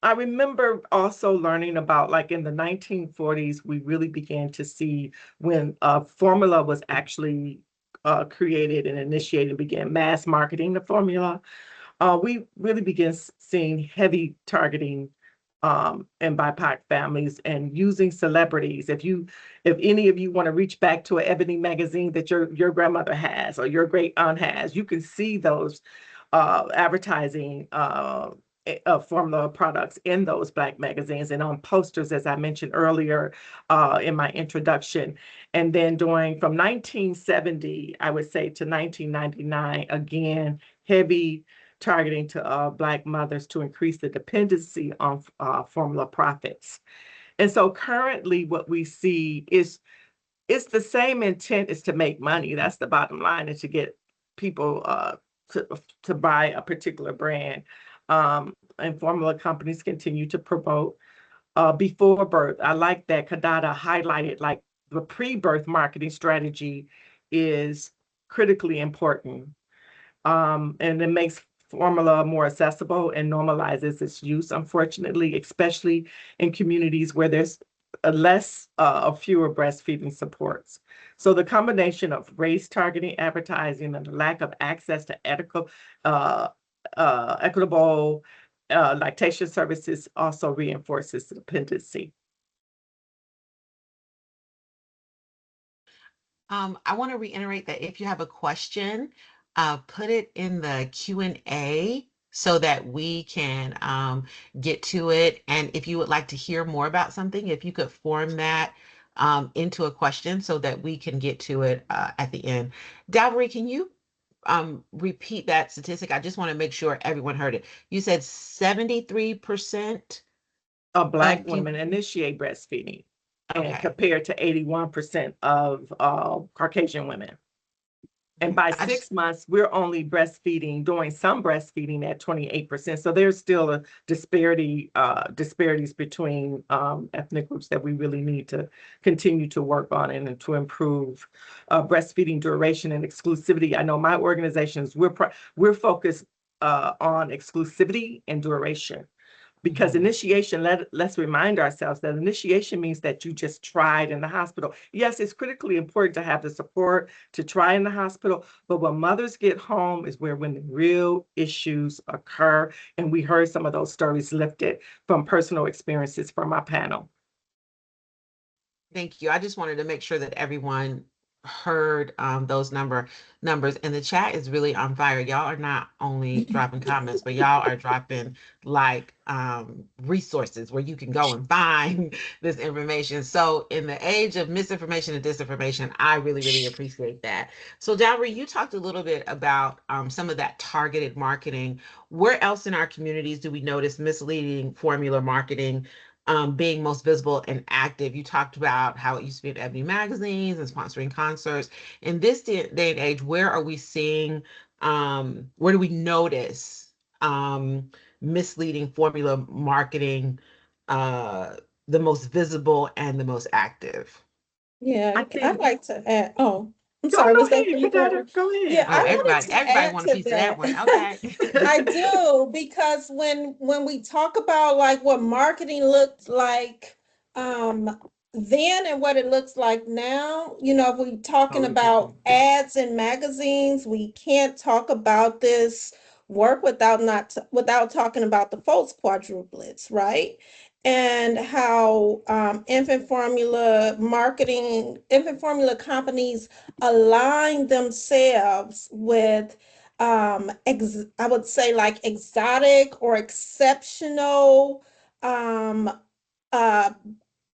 I remember also learning about, like, in the 1940s, we really began to see when formula was actually created and initiated, began mass marketing the formula. We really began seeing heavy targeting in BIPOC families and using celebrities. If any of you want to reach back to an Ebony magazine that your grandmother has or your great aunt has, you can see those advertising formula products in those Black magazines and on posters, as I mentioned earlier in my introduction. And then from 1970, I would say, to 1999, again, heavy targeting to Black mothers to increase the dependency on formula profits. And so currently what we see is it's the same intent is to make money. That's the bottom line, is to get people to buy a particular brand. And formula companies continue to promote before birth. I like that Kadada highlighted, like, the pre-birth marketing strategy is critically important, and it makes formula more accessible and normalizes its use, unfortunately, especially in communities where there's fewer breastfeeding supports. So the combination of race targeting advertising and the lack of access to equitable lactation services also reinforces dependency. I want to reiterate that if you have a question, put it in the Q&A so that we can get to it. And if you would like to hear more about something, if you could form that into a question so that we can get to it at the end. Dalvery, can you repeat that statistic? I just want to make sure everyone heard it. You said 73% of Black women initiate breastfeeding, and compared to 81% of Caucasian women. And by 6 months, we're only doing some breastfeeding at 28%. So there's still a disparities between ethnic groups that we really need to continue to work on and to improve breastfeeding duration and exclusivity. I know my organizations, we're focused on exclusivity and duration. Because initiation, let's remind ourselves that initiation means that you just tried in the hospital. Yes, it's critically important to have the support to try in the hospital, but when mothers get home is when the real issues occur. And we heard some of those stories lifted from personal experiences from our panel. Thank you. I just wanted to make sure that everyone heard those numbers, and the chat is really on fire. Y'all are not only dropping comments, but y'all are dropping like resources where you can go and find this information. So in the age of misinformation and disinformation, I really, really appreciate that. So Dalry, you talked a little bit about some of that targeted marketing. Where else in our communities do we notice misleading formula marketing being most visible and active? You talked about how it used to be in ebony magazines and sponsoring concerts. In this day and age, where are we seeing, where do we notice misleading formula marketing the most visible and the most active? Yeah, I I'd think, like to add. Oh, I'm oh, sorry. no, Was that for hey, you, Deborah? Go Yeah, ahead. Oh, I wanted to everybody add want a to piece of that that. one. Okay. I do, because when we talk about like what marketing looked like um then and what it looks like now, if we talking Totally about different. ads in magazines, we can't talk about this work without talking about the false quadruplets, right? And how infant formula companies align themselves with I would say like exotic or exceptional um uh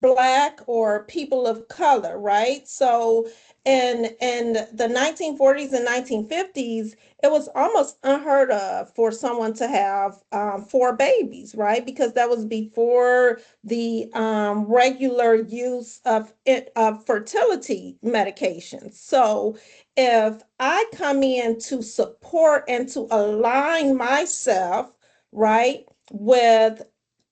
Black or people of color, right? So in the 1940s and 1950s, it was almost unheard of for someone to have four babies, right? Because that was before the regular use of fertility medications. So if I come in to support and to align myself, right, with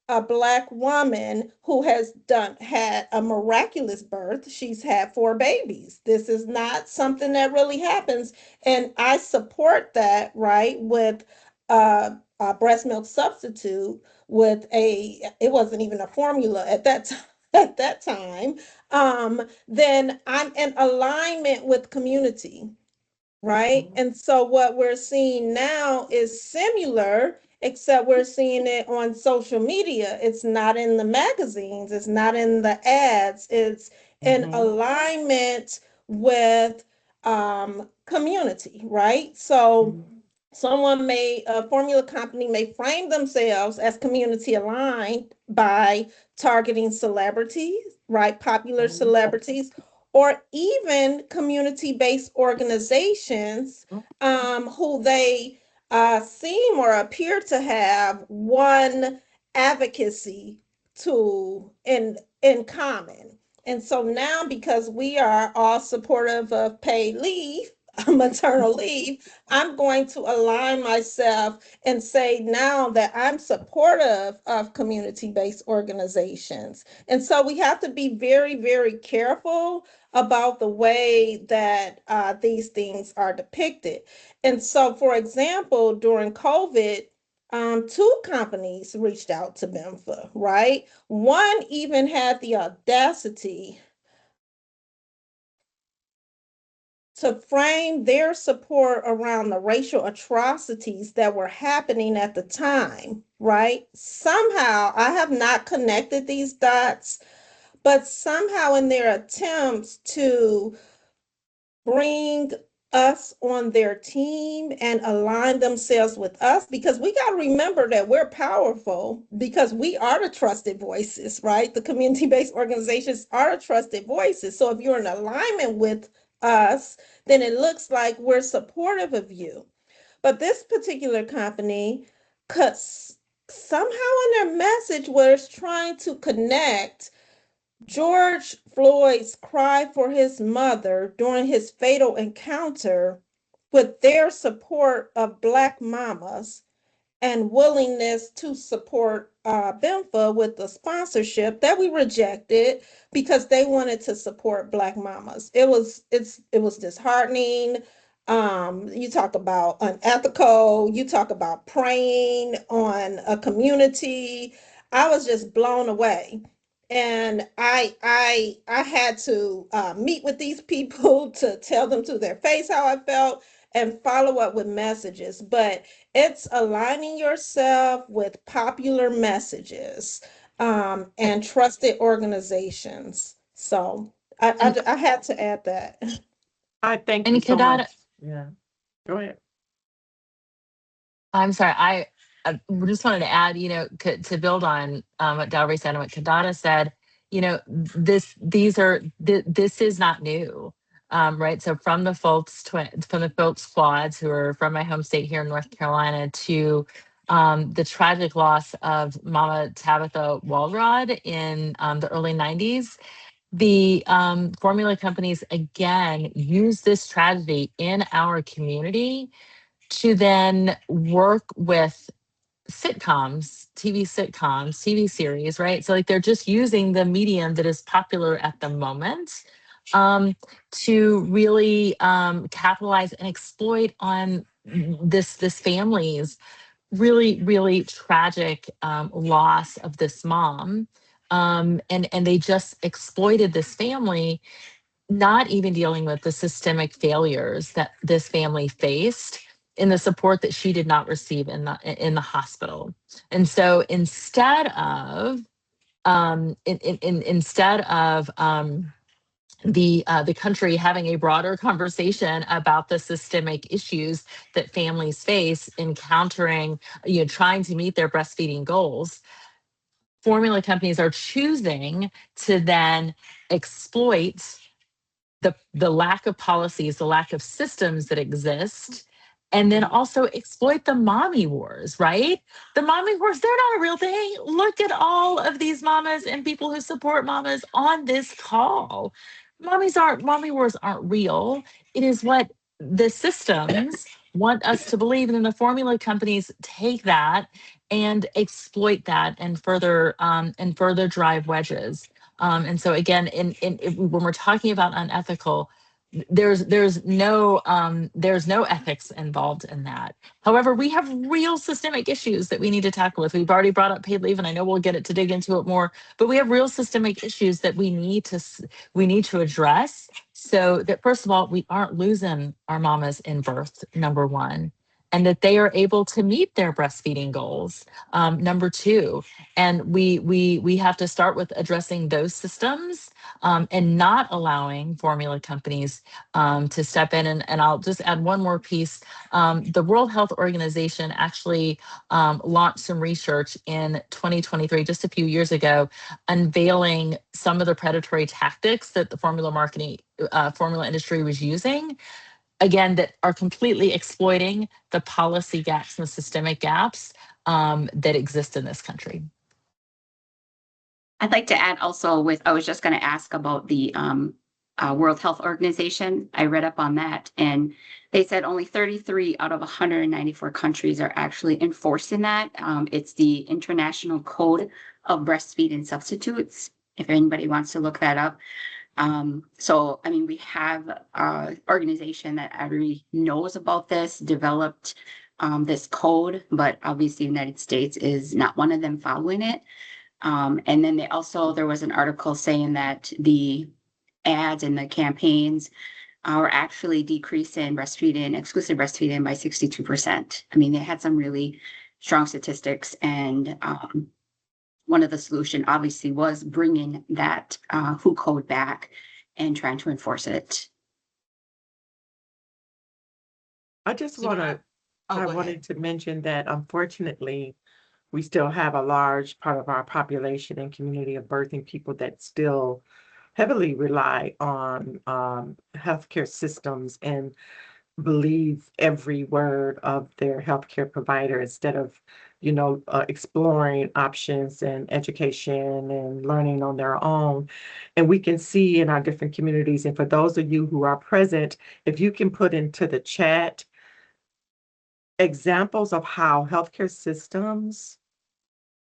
a Black woman who has had a miraculous birth. She's had four babies. This is not something that really happens, and I support that, right, with a breast milk substitute with it wasn't even a formula at that time. At that time, then I'm in alignment with community, right? Mhm. And so what we're seeing now is similar, except we're seeing it on social media. It's not in the magazines, it's not in the ads, it's in Mhm. alignment with community, right? So Mhm. a formula company may frame themselves as community aligned by targeting celebrities, right? Popular Mhm. celebrities, or even community based organizations who they seem or appear to have one advocacy to in common. And so now, because we are all supportive of paid leave, maternal leave, I'm going to align myself and say now that I'm supportive of community based organizations. And so we have to be very, very careful about the way that these things are depicted. And so, for example, during COVID, two companies reached out to BEMFA, right? One even had the audacity to frame their support around the racial atrocities that were happening at the time, right? Somehow, I have not connected these dots, but somehow in their attempts to bring us on their team and align themselves with us, because we got to remember that we're powerful because we are the trusted voices, right? The community-based organizations are the trusted voices. So if you're in alignment with us, then it looks like we're supportive of you. But this particular company cuts somehow in their message was trying to connect George Floyd's cry for his mother during his fatal encounter with their support of Black mamas and willingness to support BEMFA with the sponsorship that we rejected because they wanted to support Black mamas. It was disheartening. You talk about unethical, you talk about preying on a community. I was just blown away. And I had to meet with these people to tell them to their face how I felt and follow up with messages. But it's aligning yourself with popular messages and trusted organizations. So And I had to add that. I thank you and so Kadada, much. Yeah, go ahead. I'm sorry. I just wanted to add, to build on what Dalry said and what Kadada said. This is not new, right? So from the folks squads who are from my home state here in North Carolina to the tragic loss of Mama Tabitha Walrod in the early '90s. The formula companies again use this tragedy in our community to then work with TV series, right? So like they're just using the medium that is popular at the moment to really capitalize and exploit on this family's really tragic loss of this mom. And they just exploited this family, not even dealing with the systemic failures that this family faced in the support that she did not receive in the hospital. And so instead of the country having a broader conversation about the systemic issues that families face encountering, trying to meet their breastfeeding goals, formula companies are choosing to then exploit the lack of policies, the lack of systems that exist, and then also exploit the mommy wars, right? The mommy wars, they're not a real thing. Look at all of these mamas and people who support mamas on this call. Mommy wars aren't real. It is what the systems want us to believe. And then the formula companies take that and exploit that and further drive wedges. And so again, when we're talking about unethical, there's no ethics involved in that. However, we have real systemic issues that we need to tackle with. We've already brought up paid leave, and I know we'll get it to dig into it more, but we have real systemic issues that we need to address so that, first of all, we aren't losing our mamas in birth, number one, and that they are able to meet their breastfeeding goals, number two. And we have to start with addressing those systems, and not allowing formula companies to step in. And I'll just add one more piece. The World Health Organization actually launched some research in 2023, just a few years ago, unveiling some of the predatory tactics that the formula industry was using, again, that are completely exploiting the policy gaps and the systemic gaps that exist in this country. I'd like to add also I was just going to ask about the World Health Organization. I read up on that, and they said only 33 out of 194 countries are actually enforcing that. It's the International Code of Breastfeeding Substitutes, if anybody wants to look that up. So, I mean, we have an organization that already knows about this, developed this code, but obviously the United States is not one of them following it. And then there was an article saying that the ads and the campaigns are actually decreasing exclusive breastfeeding by 62%. I mean, they had some really strong statistics, and one of the solution obviously was bringing that WHO code back and trying to enforce it. I just So, want to, oh, I go ahead. wanted to mention that unfortunately, we still have a large part of our population and community of birthing people that still heavily rely on healthcare systems and believe every word of their healthcare provider instead of, exploring options and education and learning on their own. And we can see in our different communities, and for those of you who are present, if you can put into the chat examples of how healthcare systems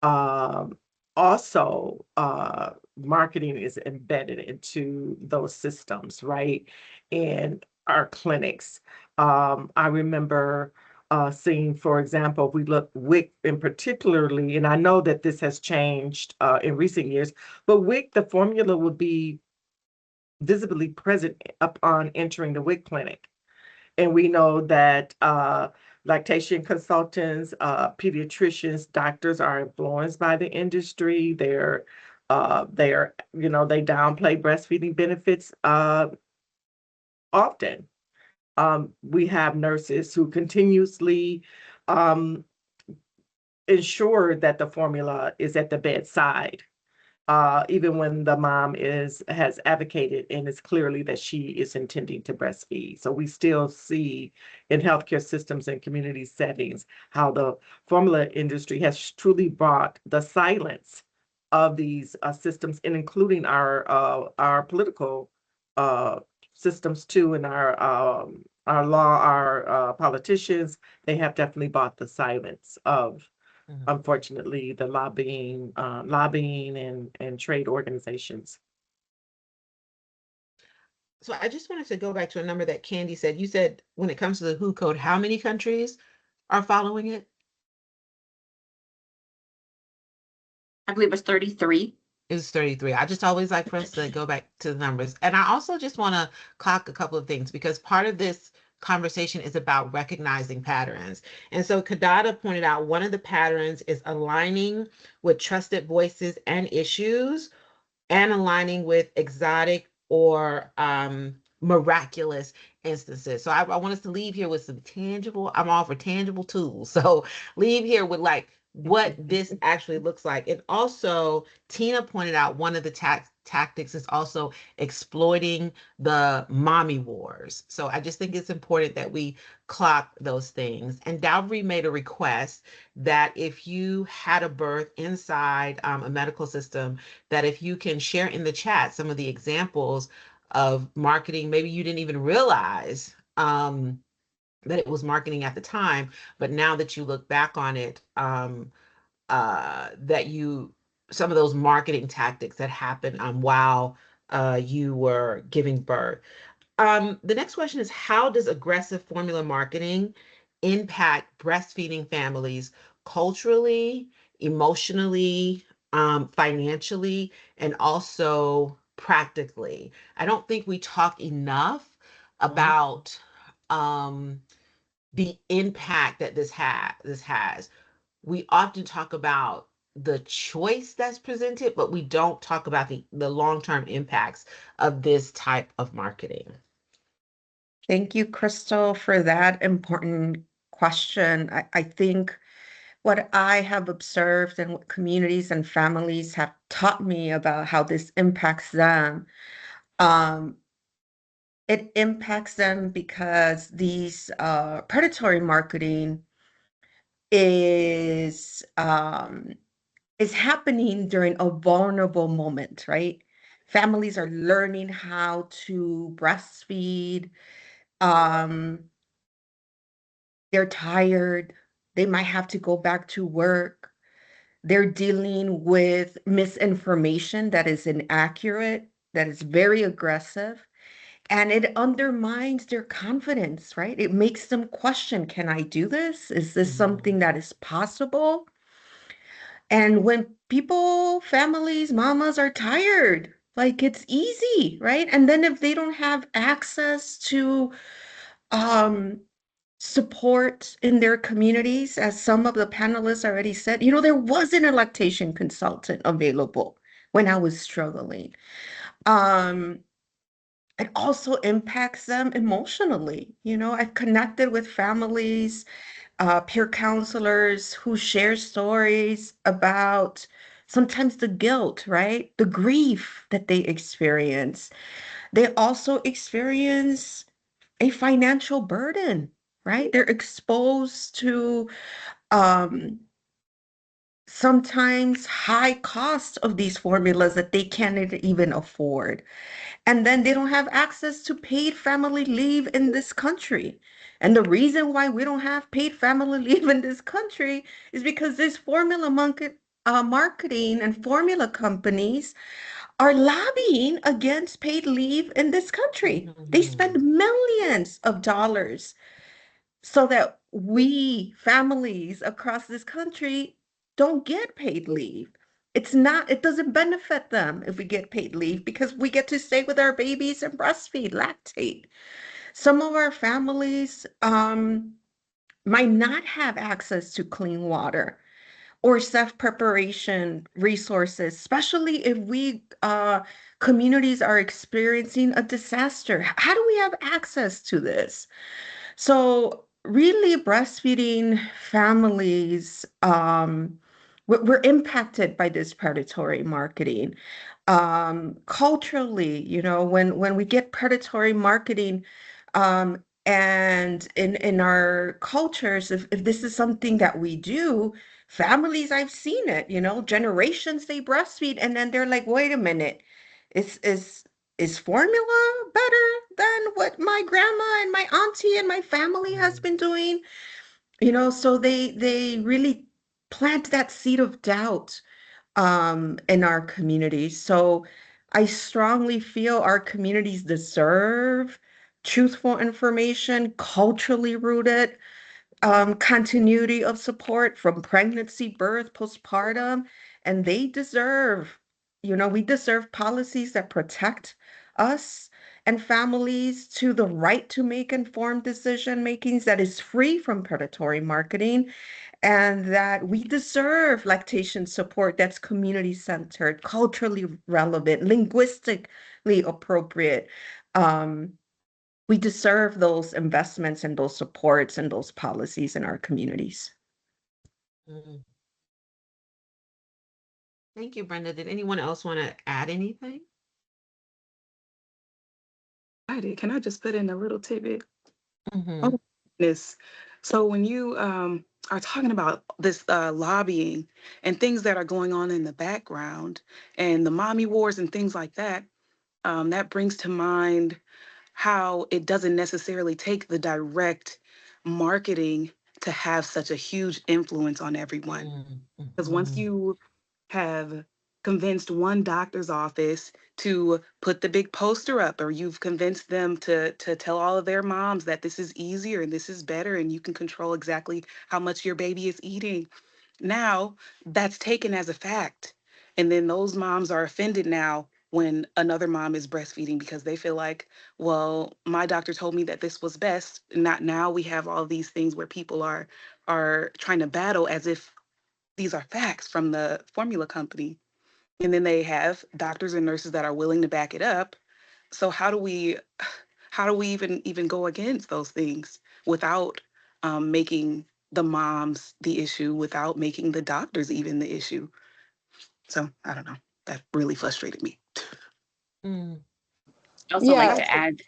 um, also marketing is embedded into those systems, right? And our clinics. I remember seeing, for example, if we look WIC in particularly, and I know that this has changed in recent years, but WIC, the formula would be visibly present upon entering the WIC clinic. And we know that lactation consultants, pediatricians, doctors are influenced by the industry. They downplay breastfeeding benefits often. We have nurses who continuously um, ensure that the formula is at the bedside, even when the mom has advocated and it's clearly that she is intending to breastfeed. So we still see in healthcare systems and community settings how the formula industry has truly brought the silence of these systems, and including our political uh, systems too, and our politicians. They have definitely bought the silence of, unfortunately, the lobbying and trade organizations. So I just wanted to go back to a number that Candy said. You said when it comes to the WHO code, how many countries are following it? I believe it was 33. It's 33. I just always like for us to go back to the numbers. And I also just want to clock a couple of things, because part of this conversation is about recognizing patterns. And so Kadada pointed out one of the patterns is aligning with trusted voices and issues, and aligning with exotic or miraculous instances. So I want us to leave here with some tangible, I'm all for tangible tools. So leave here with like what this actually looks like. And also, Tina pointed out one of the tactics is also exploiting the mommy wars. So I just think it's important that we clock those things. And Dowry made a request that if you had a birth inside a medical system, that if you can share in the chat some of the examples of marketing, maybe you didn't even realize that it was marketing at the time, but now that you look back on it, that you, some of those marketing tactics that happened while you were giving birth. The next question is, how does aggressive formula marketing impact breastfeeding families culturally, emotionally, financially, and also practically? I don't think we talk enough about the impact that this has. We often talk about the choice that's presented, but we don't talk about the long-term impacts of this type of marketing. Thank you, Crystal, for that important question. I think what I have observed and what communities and families have taught me about how this impacts them, um, it impacts them because these predatory marketing is um, is happening during a vulnerable moment, right? Families are learning how to breastfeed. Um, they're tired. They might have to go back to work. They're dealing with misinformation that is inaccurate, that is very aggressive, and it undermines their confidence, right? It makes them question, can I do this? Is this something that is possible? And when people, families, mamas are tired, like it's easy, right? And then if they don't have access to um, support in their communities, as some of the panelists already said, there wasn't a lactation consultant available when I was struggling. Um, it also impacts them emotionally. I've connected with families, peer counselors who share stories about sometimes the guilt, right? The grief that they experience. They also experience a financial burden, right? They're exposed to um, sometimes high costs of these formulas that they can't even afford. And then they don't have access to paid family leave in this country. And the reason why we don't have paid family leave in this country is because this marketing and formula companies are lobbying against paid leave in this country. They spend millions of dollars so that we families across this country don't get paid leave. It doesn't benefit them if we get paid leave because we get to stay with our babies and breastfeed, lactate. Some of our families might not have access to clean water or self-preparation resources, especially if we communities are experiencing a disaster. How do we have access to this? So really breastfeeding families, we're impacted by this predatory marketing. Culturally, when we get predatory marketing, and in our cultures, if this is something that we do, families, I've seen it, generations they breastfeed, and then they're like, wait a minute, is is is formula better than what my grandma and my auntie and my family has been doing? So they really plant that seed of doubt in our communities. So I strongly feel our communities deserve truthful information, culturally rooted, continuity of support from pregnancy, birth, postpartum, and we deserve policies that protect us and families to the right to make informed decision makings that is free from predatory marketing, and that we deserve lactation support that's community centered, culturally relevant, linguistically appropriate. Um, we deserve those investments and those supports and those policies in our communities. Mm. Thank you, Brenda. Did anyone else want to add anything? I did. Can I just put in a little tidbit? Mm-hmm. Oh, goodness. So when you are talking about this lobbying and things that are going on in the background and the mommy wars and things like that, that brings to mind how it doesn't necessarily take the direct marketing to have such a huge influence on everyone. Because once you have convinced one doctor's office to put the big poster up, or you've convinced them to tell all of their moms that this is easier and this is better and you can control exactly how much your baby is eating, now that's taken as a fact. And then those moms are offended now when another mom is breastfeeding because they feel like, well, my doctor told me that this was best. Not now we have all these things where people are trying to battle as if these are facts from the formula company. And then they have doctors and nurses that are willing to back it up. So how do we even go against those things without making the moms the issue, without making the doctors even the issue? So I don't know. That really frustrated me. Mm. I'd also like Yeah. to add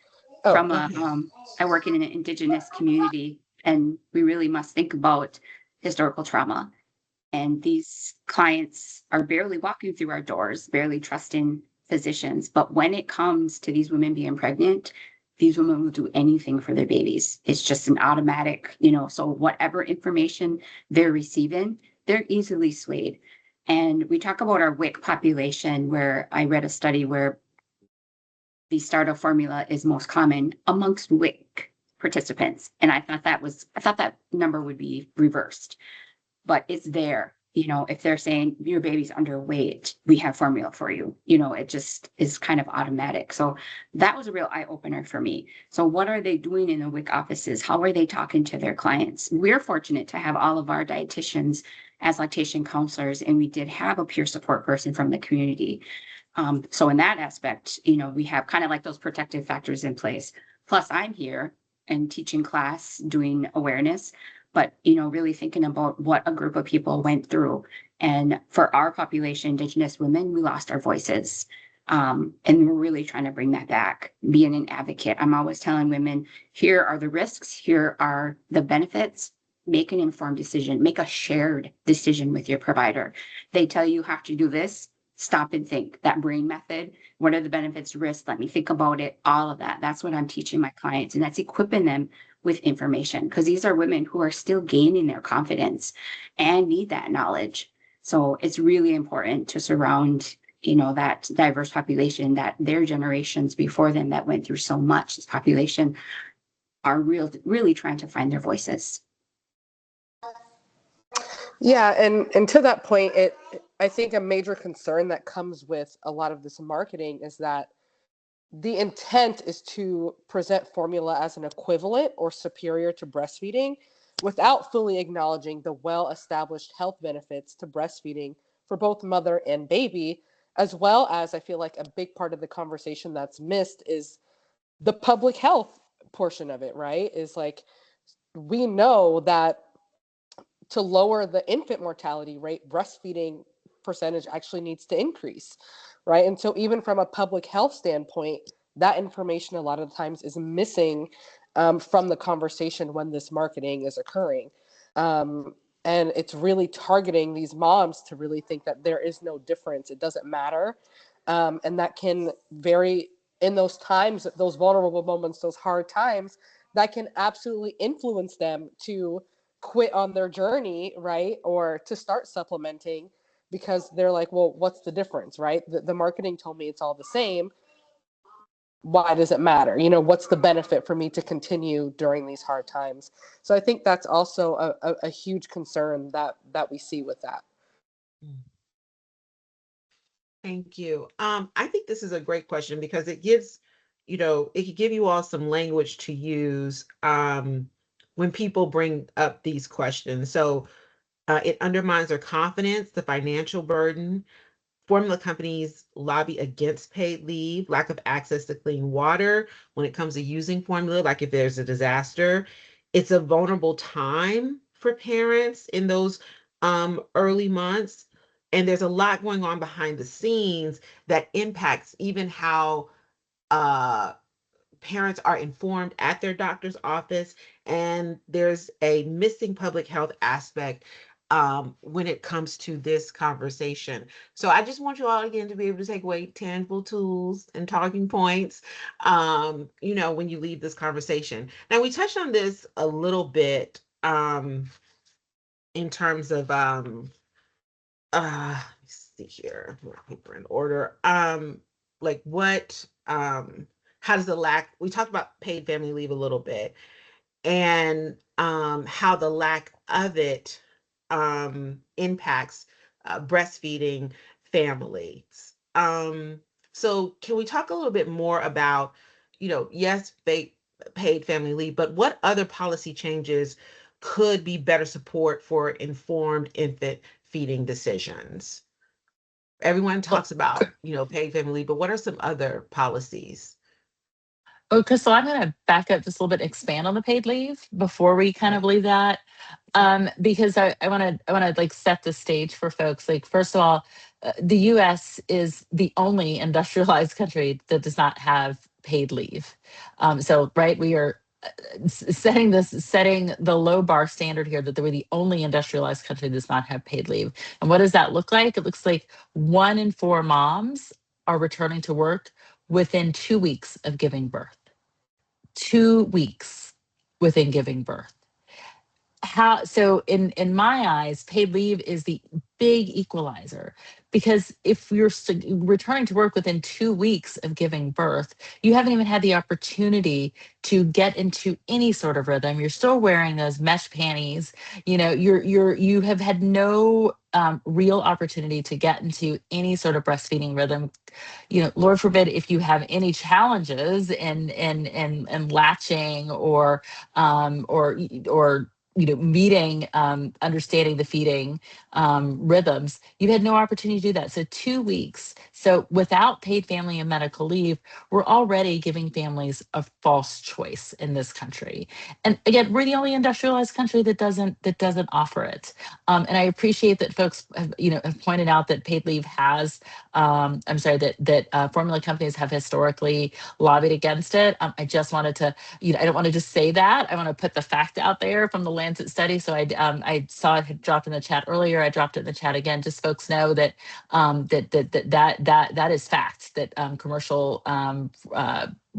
Oh, from Go a, ahead. I work in an Indigenous community, and we really must think about historical trauma. And these clients are barely walking through our doors, barely trusting physicians. But when it comes to these women being pregnant, these women will do anything for their babies. It's just an automatic, so whatever information they're receiving, they're easily swayed. And we talk about our WIC population, where I read a study where the startup formula is most common amongst WIC participants. And I thought that number would be reversed, but it's there. If they're saying your baby's underweight, we have formula for you. It just is kind of automatic. So that was a real eye opener for me. So what are they doing in the WIC offices? How are they talking to their clients? We're fortunate to have all of our dietitians as lactation counselors, and we did have a peer support person from the community. So in that aspect, we have kind of like those protective factors in place. Plus, I'm here and teaching class, doing awareness, but really thinking about what a group of people went through. And for our population, Indigenous women, we lost our voices. And we're really trying to bring that back, being an advocate. I'm always telling women, here are the risks, here are the benefits. Make an informed decision, make a shared decision with your provider. They tell you have to do this, stop and think. That brain method, what are the benefits, risks? Let me think about it, all of that. That's what I'm teaching my clients. And that's equipping them with information, because these are women who are still gaining their confidence and need that knowledge. So it's really important to surround, that diverse population, that their generations before them that went through so much, this population are really trying to find their voices. Yeah, and to that point, I think a major concern that comes with a lot of this marketing is that the intent is to present formula as an equivalent or superior to breastfeeding without fully acknowledging the well-established health benefits to breastfeeding for both mother and baby, as well as I feel like a big part of the conversation that's missed is the public health portion of it, right? Is like we know that to lower the infant mortality rate, breastfeeding percentage actually needs to increase, right? And so even from a public health standpoint, that information a lot of the times is missing from the conversation when this marketing is occurring. Um, and it's really targeting these moms to really think that there is no difference. It doesn't matter. And that can vary in those times, those vulnerable moments, those hard times, that can absolutely influence them to quit on their journey, right? Or to start supplementing because they're like, well, what's the difference, right? The marketing told me it's all the same. Why does it matter? You know, what's the benefit for me to continue during these hard times? So I think that's also a huge concern that we see with that. Thank you. I think this is a great question because it gives, it could give you all some language to use when people bring up these questions. So it undermines their confidence, the financial burden. Formula companies lobby against paid leave, lack of access to clean water when it comes to using formula, like if there's a disaster. It's a vulnerable time for parents in those early months. And there's a lot going on behind the scenes that impacts even how uh, parents are informed at their doctor's office, and there's a missing public health aspect when it comes to this conversation. So I just want you all again to be able to take away tangible tools and talking points, when you leave this conversation. Now we touched on this a little bit in terms of let me see here, my paper in order. Like what how does the lack, we talked about paid family leave a little bit, and how the lack of it impacts breastfeeding families. So can we talk a little bit more about, yes, paid family leave, but what other policy changes could be better support for informed infant feeding decisions? Everyone Well, talks about, paid family leave, but what are some other policies? oh, Crystal, I'm going to back up just a little bit, expand on the paid leave before we kind of Okay. leave that, because I want to like set the stage for folks. Like, first of all, the U.S. is the only industrialized country that does not have paid leave. So, right, we are setting the low bar standard here that we're the only industrialized country that does not have paid leave. And what does that look like? It looks like 1 in 4 moms are returning to work within 2 weeks of giving birth. 2 weeks within giving birth. How so in my eyes, paid leave is the big equalizer, because if you're returning to work within 2 weeks of giving birth, you haven't even had the opportunity to get into any sort of rhythm. You're still wearing those mesh panties. You have had no real opportunity to get into any sort of breastfeeding rhythm. Lord forbid if you have any challenges in latching or meeting, understanding the feeding rhythms. You had no opportunity to do that. So 2 weeks. So without paid family and medical leave, we're already giving families a false choice in this country. And again, we're the only industrialized country that doesn't offer it. And I appreciate that folks have pointed out that paid leave has, I'm sorry, that formula companies have historically lobbied against it. I just wanted to, I don't want to just say that. I want to put the fact out there from the Lancet study. So I saw it had dropped in the chat earlier. I dropped it in the chat again. Just folks know that that is fact. That commercial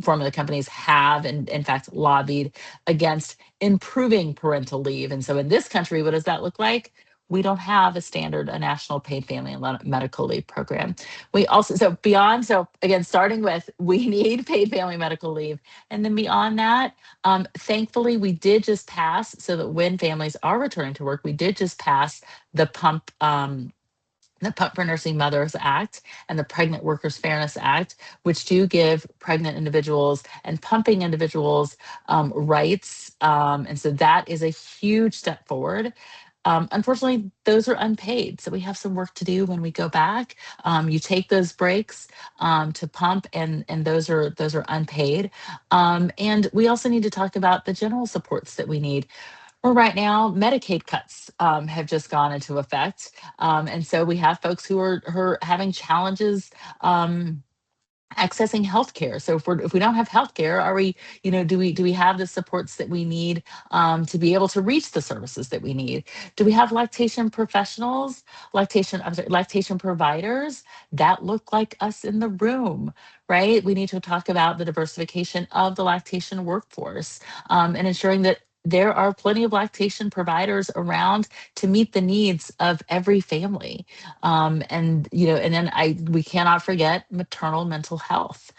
formula companies have, and in fact, lobbied against improving parental leave. And so in this country, what does that look like? we don't have a standard, a national paid family and medical leave program. We also, so beyond, so again, starting with, we need paid family medical leave. And then beyond that, thankfully, we did just pass, so that when families are returning to work, we did just pass the the Pump for Nursing Mothers Act and the Pregnant Workers Fairness Act, which do give pregnant individuals and pumping individuals rights. And so that is a huge step forward. Unfortunately, those are unpaid. So we have some work to do when we go back. You take those breaks to pump, and those are unpaid. And we also need to talk about the general supports that we need. Well, right now, Medicaid cuts have just gone into effect. And so we have folks who are having challenges accessing healthcare. So if we don't have healthcare, are we, do we have the supports that we need to be able to reach the services that we need? Do we have lactation professionals, lactation providers that look like us in the room? Right? We need to talk about the diversification of the lactation workforce and ensuring that there are plenty of lactation providers around to meet the needs of every family. And then we cannot forget maternal mental health.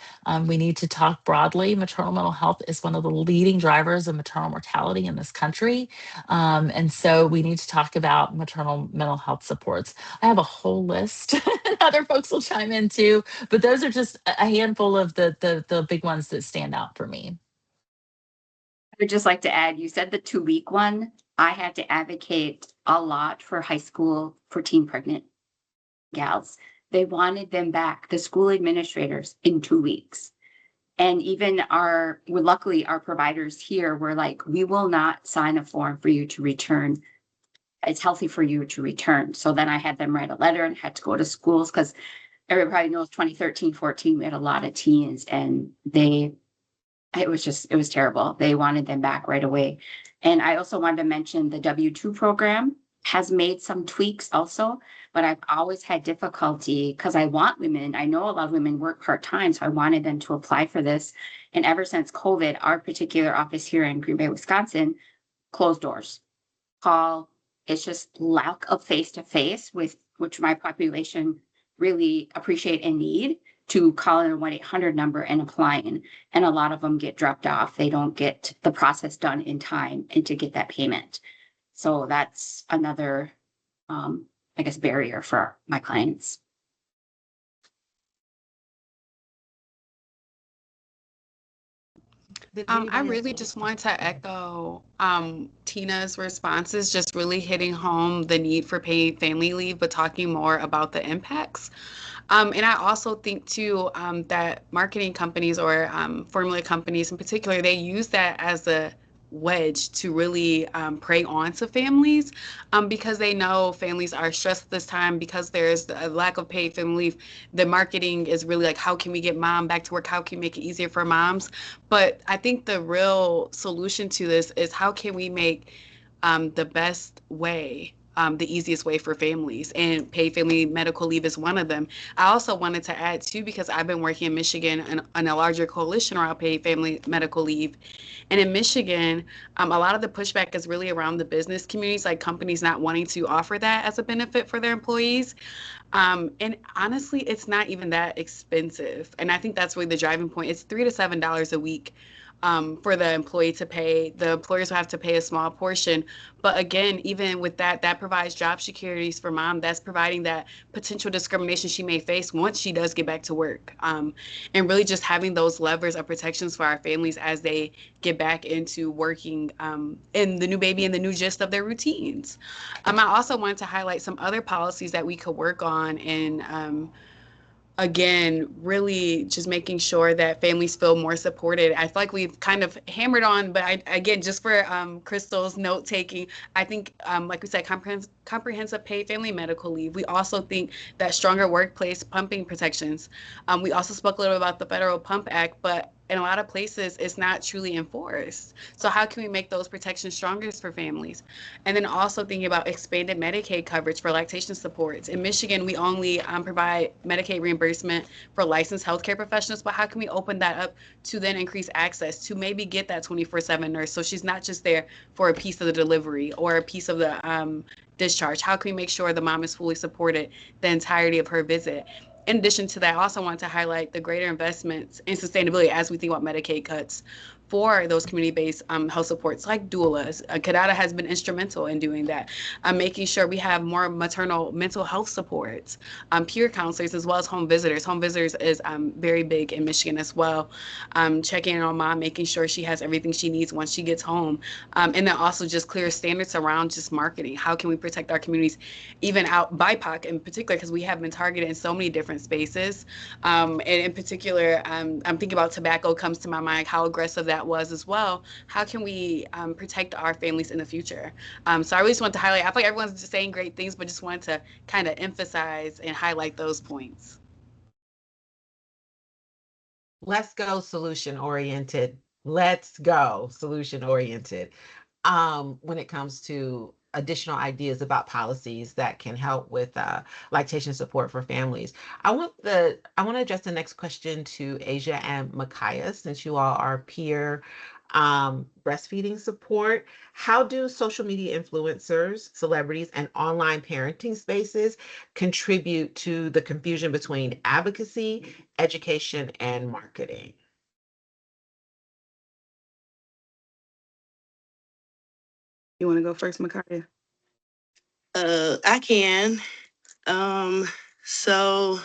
We need to talk broadly. Maternal mental health is one of the leading drivers of maternal mortality in this country. And so we need to talk about maternal mental health supports. I have a whole list, and other folks will chime in too, but those are just a handful of the big ones that stand out for me. I would just like to add, you said the 2-week one. I had to advocate a lot for high school for teen pregnant gals. They wanted them back, the school administrators, in 2 weeks. And even luckily our providers here were like, we will not sign a form for you to return. It's healthy for you to return. So then I had them write a letter and had to go to schools, because everybody knows 2013, 14, we had a lot of teens, and it was terrible. They wanted them back right away. And I also wanted to mention the W-2 program has made some tweaks also, but I've always had difficulty because I want women. I know a lot of women work part-time, so I wanted them to apply for this. And ever since COVID, our particular office here in Green Bay, Wisconsin, closed doors. It's just lack of face-to-face, with which my population really appreciate and need, to call in a 1-800 number and applying. And a lot of them get dropped off. They don't get the process done in time and to get that payment. So that's another, I guess, barrier for my clients. I really just want to echo Tina's responses, just really hitting home the need for paid family leave, but talking more about the impacts. And I also think too that marketing companies or formula companies in particular, they use that as a wedge to really prey on to families because they know families are stressed at this time because there's a lack of paid family leave. The marketing is really like, how can we get mom back to work? How can we make it easier for moms? But I think the real solution to this is, how can we make the best way, the easiest way for families, and paid family medical leave is one of them. I also wanted to add too, because I've been working in Michigan on a larger coalition around paid family medical leave. And in Michigan, a lot of the pushback is really around the business communities, like companies not wanting to offer that as a benefit for their employees. And honestly, it's not even that expensive. And I think that's really the driving point. It's $3 to $7 a week for the employee to pay. The employers will have to pay a small portion. But again, even with that, that provides job securities for mom. That's providing that potential discrimination she may face once she does get back to work. And really just having those levers of protections for our families as they get back into working in the new baby and the new gist of their routines. I also wanted to highlight some other policies that we could work on, and again, really just making sure that families feel more supported. I feel like we've kind of hammered on, but again, just for Crystal's note taking, I think, like we said, comprehensive paid family medical leave. We also think that stronger workplace pumping protections. We also spoke a little about the Federal Pump Act, but in a lot of places it's not truly enforced. So how can we make those protections stronger for families? And then also thinking about expanded Medicaid coverage for lactation supports. In Michigan, we only provide Medicaid reimbursement for licensed healthcare professionals, but how can we open that up to then increase access to maybe get that 24/7 nurse, so she's not just there for a piece of the delivery or a piece of the discharge? How can we make sure the mom is fully supported the entirety of her visit? In addition to that, I also want to highlight the greater investments in sustainability as we think about Medicaid cuts for those community-based health supports like doulas. Kadada has been instrumental in doing that, making sure we have more maternal mental health supports, peer counselors, as well as home visitors. Home visitors is very big in Michigan as well. Checking in on mom, making sure she has everything she needs once she gets home. And then also just clear standards around just marketing. How can we protect our communities, even out BIPOC in particular, because we have been targeted in so many different spaces. And in particular, I'm thinking about tobacco comes to my mind, how aggressive that was as well. How can we protect our families in the future? So I really just want to highlight, I feel like everyone's just saying great things, but just wanted to kind of emphasize and highlight those points. Let's go solution oriented. Let's go solution oriented. When it comes to additional ideas about policies that can help with lactation support for families. I want to address the next question to Asia and Micaiah, since you all are peer breastfeeding support. How do social media influencers, celebrities, and online parenting spaces contribute to the confusion between advocacy, education, and marketing? You want to go first, Micaiah? I can. Um, so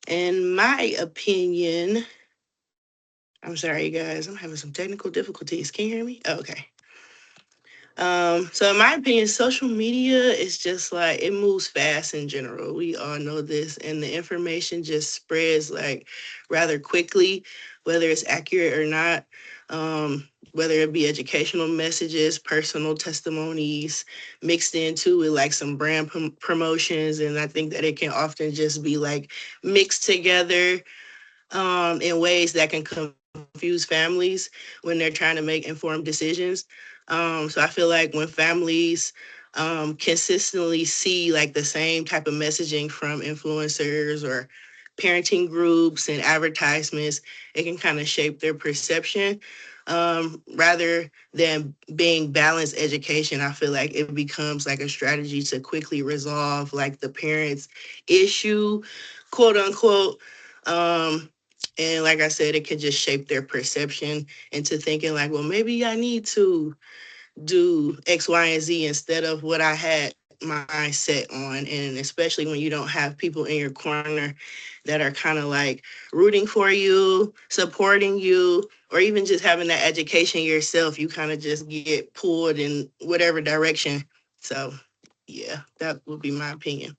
in my opinion, I'm sorry, you guys, I'm having some technical difficulties. Can you hear me? Oh, okay. So in my opinion, social media is just like it moves fast in general. We all know this, and the information just spreads like rather quickly, whether it's accurate or not. Whether it be educational messages, personal testimonies, mixed into with like some brand promotions, and I think that it can often just be like mixed together in ways that can confuse families when they're trying to make informed decisions. So I feel like when families consistently see like the same type of messaging from influencers or parenting groups and advertisements, it can kind of shape their perception. Rather than being balanced education, I feel like it becomes like a strategy to quickly resolve like the parents' issue, quote unquote. Um, and like I said, it can just shape their perception into thinking like, well, maybe I need to do X, Y, and Z instead of what I had my set on. And especially when you don't have people in your corner that are kind of like rooting for you, supporting you, or even just having that education yourself, you kind of just get pulled in whatever direction. So yeah, that would be my opinion.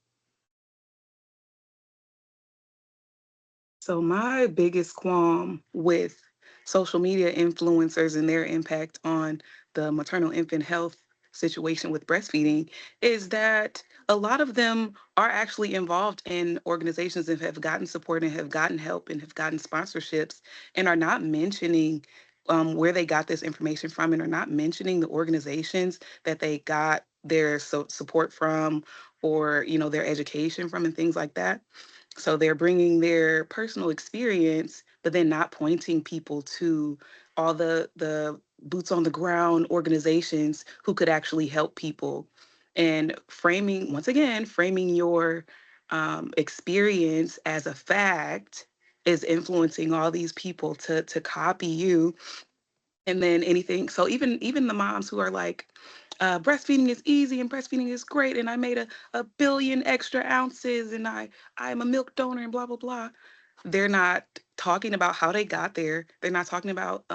So my biggest qualm with social media influencers and their impact on the maternal infant health situation with breastfeeding is that a lot of them are actually involved in organizations and have gotten support and have gotten help and have gotten sponsorships and are not mentioning where they got this information from and are not mentioning the organizations that they got their support from or their education from and things like that. So they're bringing their personal experience, but then not pointing people to all the boots on the ground organizations who could actually help people. And framing, once again, framing your experience as a fact is influencing all these people to copy you. And then anything, so even the moms who are like, breastfeeding is easy and breastfeeding is great and I made a billion extra ounces and I'm a milk donor and blah blah blah. They're not talking about how they got there. They're not talking about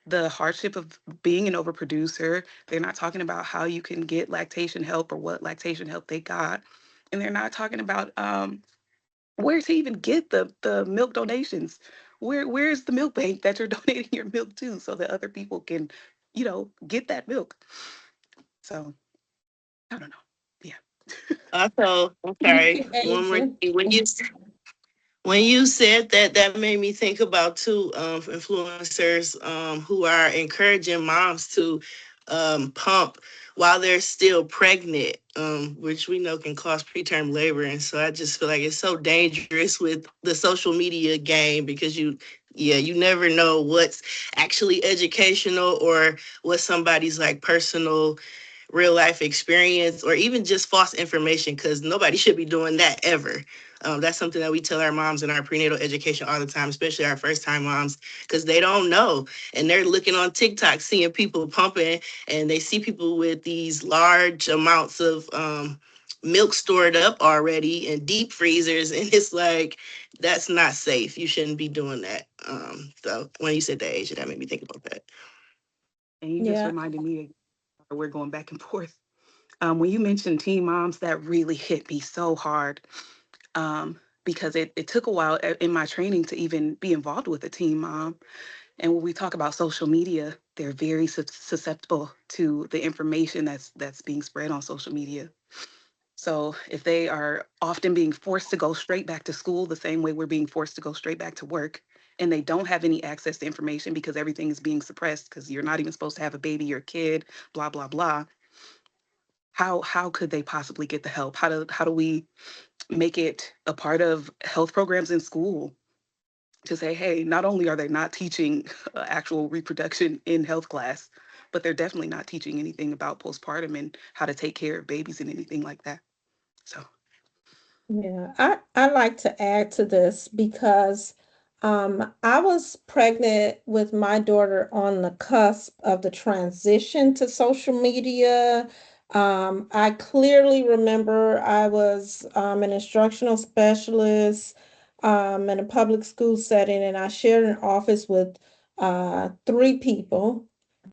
the hardship of being an overproducer. They're not talking about how you can get lactation help or what lactation help they got. And they're not talking about where to even get the milk donations. Where's the milk bank that you're donating your milk to so that other people can, get that milk? So I don't know. Yeah. Also, I'm Thank sorry. you, One more Asia. thing. When you said that, that made me think about two influencers who are encouraging moms to pump while they're still pregnant, which we know can cause preterm labor. And so I just feel like it's so dangerous with the social media game because you never know what's actually educational or what somebody's like personal real life experience or even just false information because nobody should be doing that ever. That's something that we tell our moms in our prenatal education all the time, especially our first time moms, because they don't know. And they're looking on TikTok, seeing people pumping, and they see people with these large amounts of milk stored up already in deep freezers. And it's like, that's not safe. You shouldn't be doing that. So when you said that, Asia, that made me think about that. And you just Yeah, reminded me, we're going back and forth. When you mentioned teen moms, that really hit me so hard, because it took a while in my training to even be involved with a teen mom. And when we talk about social media, they're very susceptible to the information that's being spread on social media. So if they are often being forced to go straight back to school the same way we're being forced to go straight back to work, and they don't have any access to information because everything is being suppressed because you're not even supposed to have a baby or a kid, blah blah blah. How could they possibly get the help? How do we make it a part of health programs in school to say, hey, not only are they not teaching actual reproduction in health class, but they're definitely not teaching anything about postpartum and how to take care of babies and anything like that. So yeah. I like to add to this because I was pregnant with my daughter on the cusp of the transition to social media. I clearly remember I was an instructional specialist in a public school setting, and I shared an office with three people.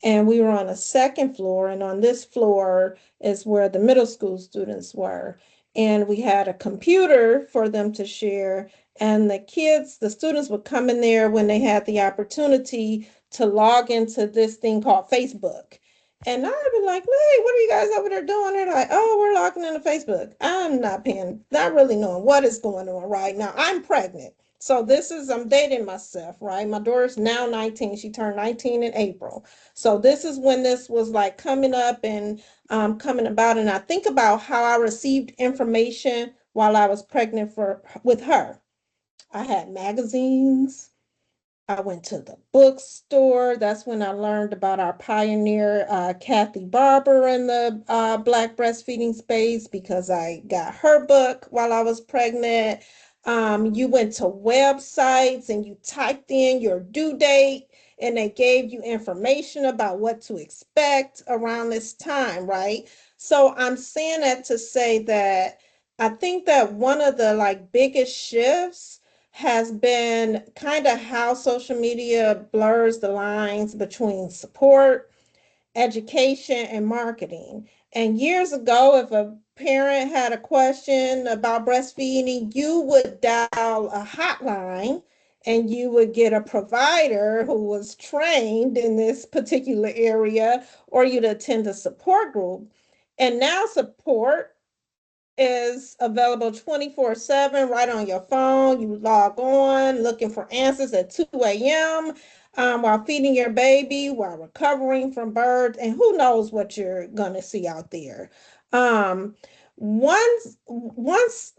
And we were on a second floor, and on this floor is where the middle school students were, and we had a computer for them to share, and the students would come in there when they had the opportunity to log into this thing called Facebook. And I'd be like, hey, what are you guys over there doing? They're like, oh, we're logging into Facebook. I'm not really knowing what is going on right now. I'm pregnant. So I'm dating myself, right? My daughter's now 19. She turned 19 in April. So this is when this was like coming up and coming about. And I think about how I received information while I was pregnant with her. I had magazines. I went to the bookstore. That's when I learned about our pioneer, Kathy Barber, in the Black breastfeeding space because I got her book while I was pregnant. You went to websites and you typed in your due date, and they gave you information about what to expect around this time, right? So I'm saying that to say that I think that one of the like biggest shifts has been kind of how social media blurs the lines between support, education, and marketing. And years ago, if a parent had a question about breastfeeding, you would dial a hotline and you would get a provider who was trained in this particular area, or you'd attend a support group. And now support is available 24/7 right on your phone. You log on looking for answers at 2 a.m. While feeding your baby, while recovering from birth, and who knows what you're going to see out there. Um, once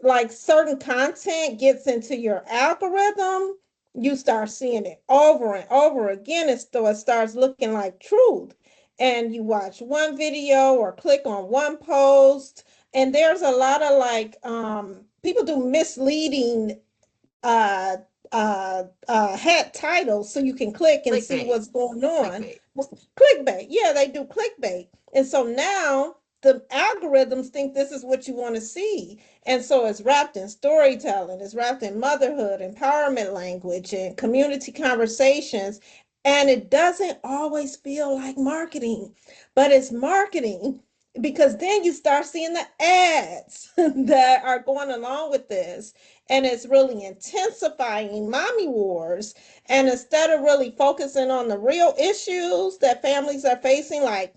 like certain content gets into your algorithm, you start seeing it over and over again. It starts looking like truth. And you watch one video or click on one post, and there's a lot of like people do misleading uh hat titles so you can click and see Clickbait. what's going on. Clickbait. Clickbait, yeah, they do clickbait, and so now the algorithms think this is what you want to see, and so it's wrapped in storytelling, it's wrapped in motherhood empowerment language and community conversations, and it doesn't always feel like marketing, but it's marketing because then you start seeing the ads that are going along with this, and it's really intensifying mommy wars. And instead of really focusing on the real issues that families are facing, like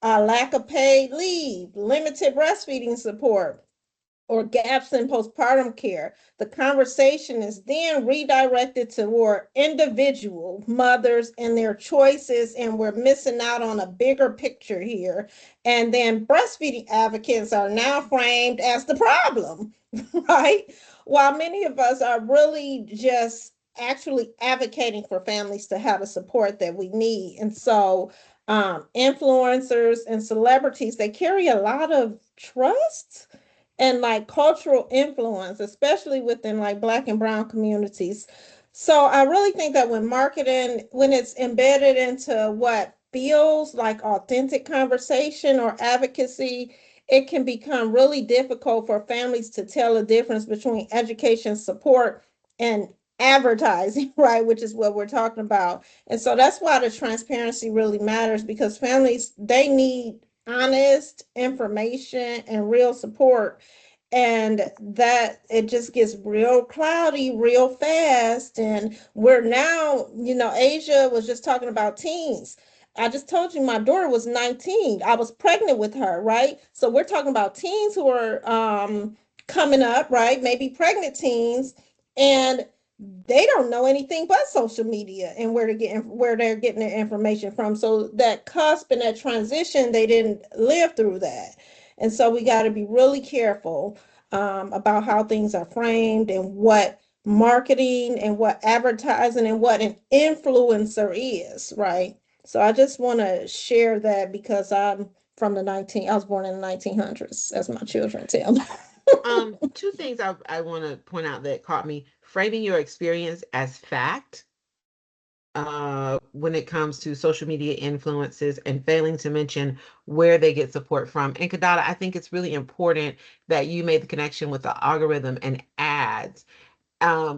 lack of paid leave, limited breastfeeding support, or gaps in postpartum care, the conversation is then redirected toward individual mothers and their choices, and we're missing out on a bigger picture here. And then breastfeeding advocates are now framed as the problem, right? While many of us are really just actually advocating for families to have the support that we need. And so, influencers and celebrities, they carry a lot of trust and like cultural influence, especially within like Black and Brown communities. So I really think that when marketing, when it's embedded into what feels like authentic conversation or advocacy, it can become really difficult for families to tell the difference between education support and advertising, right? Which is what we're talking about. And so that's why the transparency really matters, because families, they need honest information and real support. And that it just gets real cloudy real fast. And we're now, Asia was just talking about teens. I just told you my daughter was 19. I was pregnant with her, right? So we're talking about teens who are coming up, right? Maybe pregnant teens, and they don't know anything but social media and where they're getting their information from. So that cusp and that transition, they didn't live through that. And so we got to be really careful about how things are framed and what marketing and what advertising and what an influencer is, right? So I just want to share that because I was born in the 1900s, as my children tell me. Two things I want to point out that caught me: framing your experience as fact when it comes to social media influences, and failing to mention where they get support from. And Kadada, I think it's really important that you made the connection with the algorithm and ads,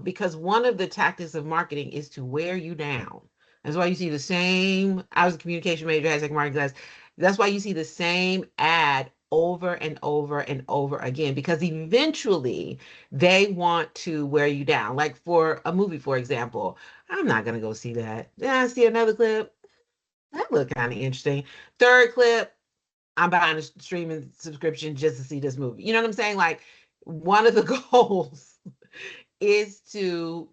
because one of the tactics of marketing is to wear you down. That's why you see the same. I was a communication major, had second marketing class. That's why you see the same ad over and over and over again, because eventually they want to wear you down. Like for a movie, for example, I'm not gonna go see that. Yeah, I see another clip. That looked kind of interesting. Third clip, I'm buying a streaming subscription just to see this movie. You know what I'm saying? Like, one of the goals is to,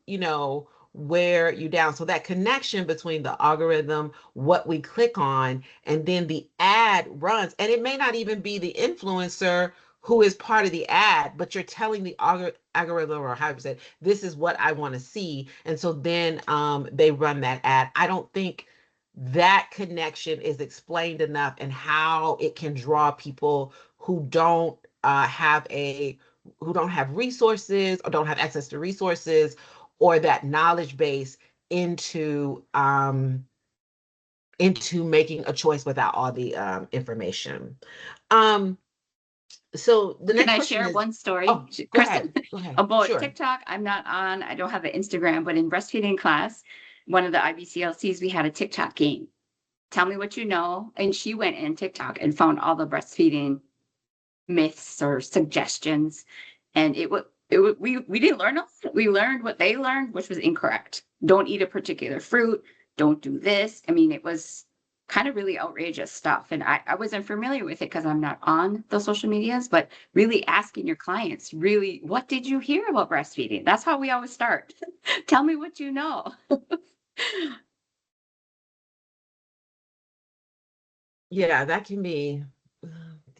wear you down. So that connection between the algorithm, what we click on, and then the ad runs. And it may not even be the influencer who is part of the ad, but you're telling the algorithm, or how you said, this is what I want to see. And so then they run that ad. I don't think that connection is explained enough, and how it can draw people who don't have a who don't have resources, or don't have access to resources, or that knowledge base, into making a choice without all the information. Um, so the Can next I question share is, one story, oh, go ahead, Kristen, go ahead, about sure. TikTok? I'm not on, I don't have an Instagram, but in breastfeeding class, one of the IBCLCs, we had a TikTok game. Tell me what you know. And she went in TikTok and found all the breastfeeding myths or suggestions. And we didn't learn them. We learned what they learned, which was incorrect. Don't eat a particular fruit. Don't do this. I mean, it was kind of really outrageous stuff. And I wasn't familiar with it because I'm not on the social medias, but really asking your clients, really, what did you hear about breastfeeding? That's how we always start. Tell me what you know. Yeah, that can be,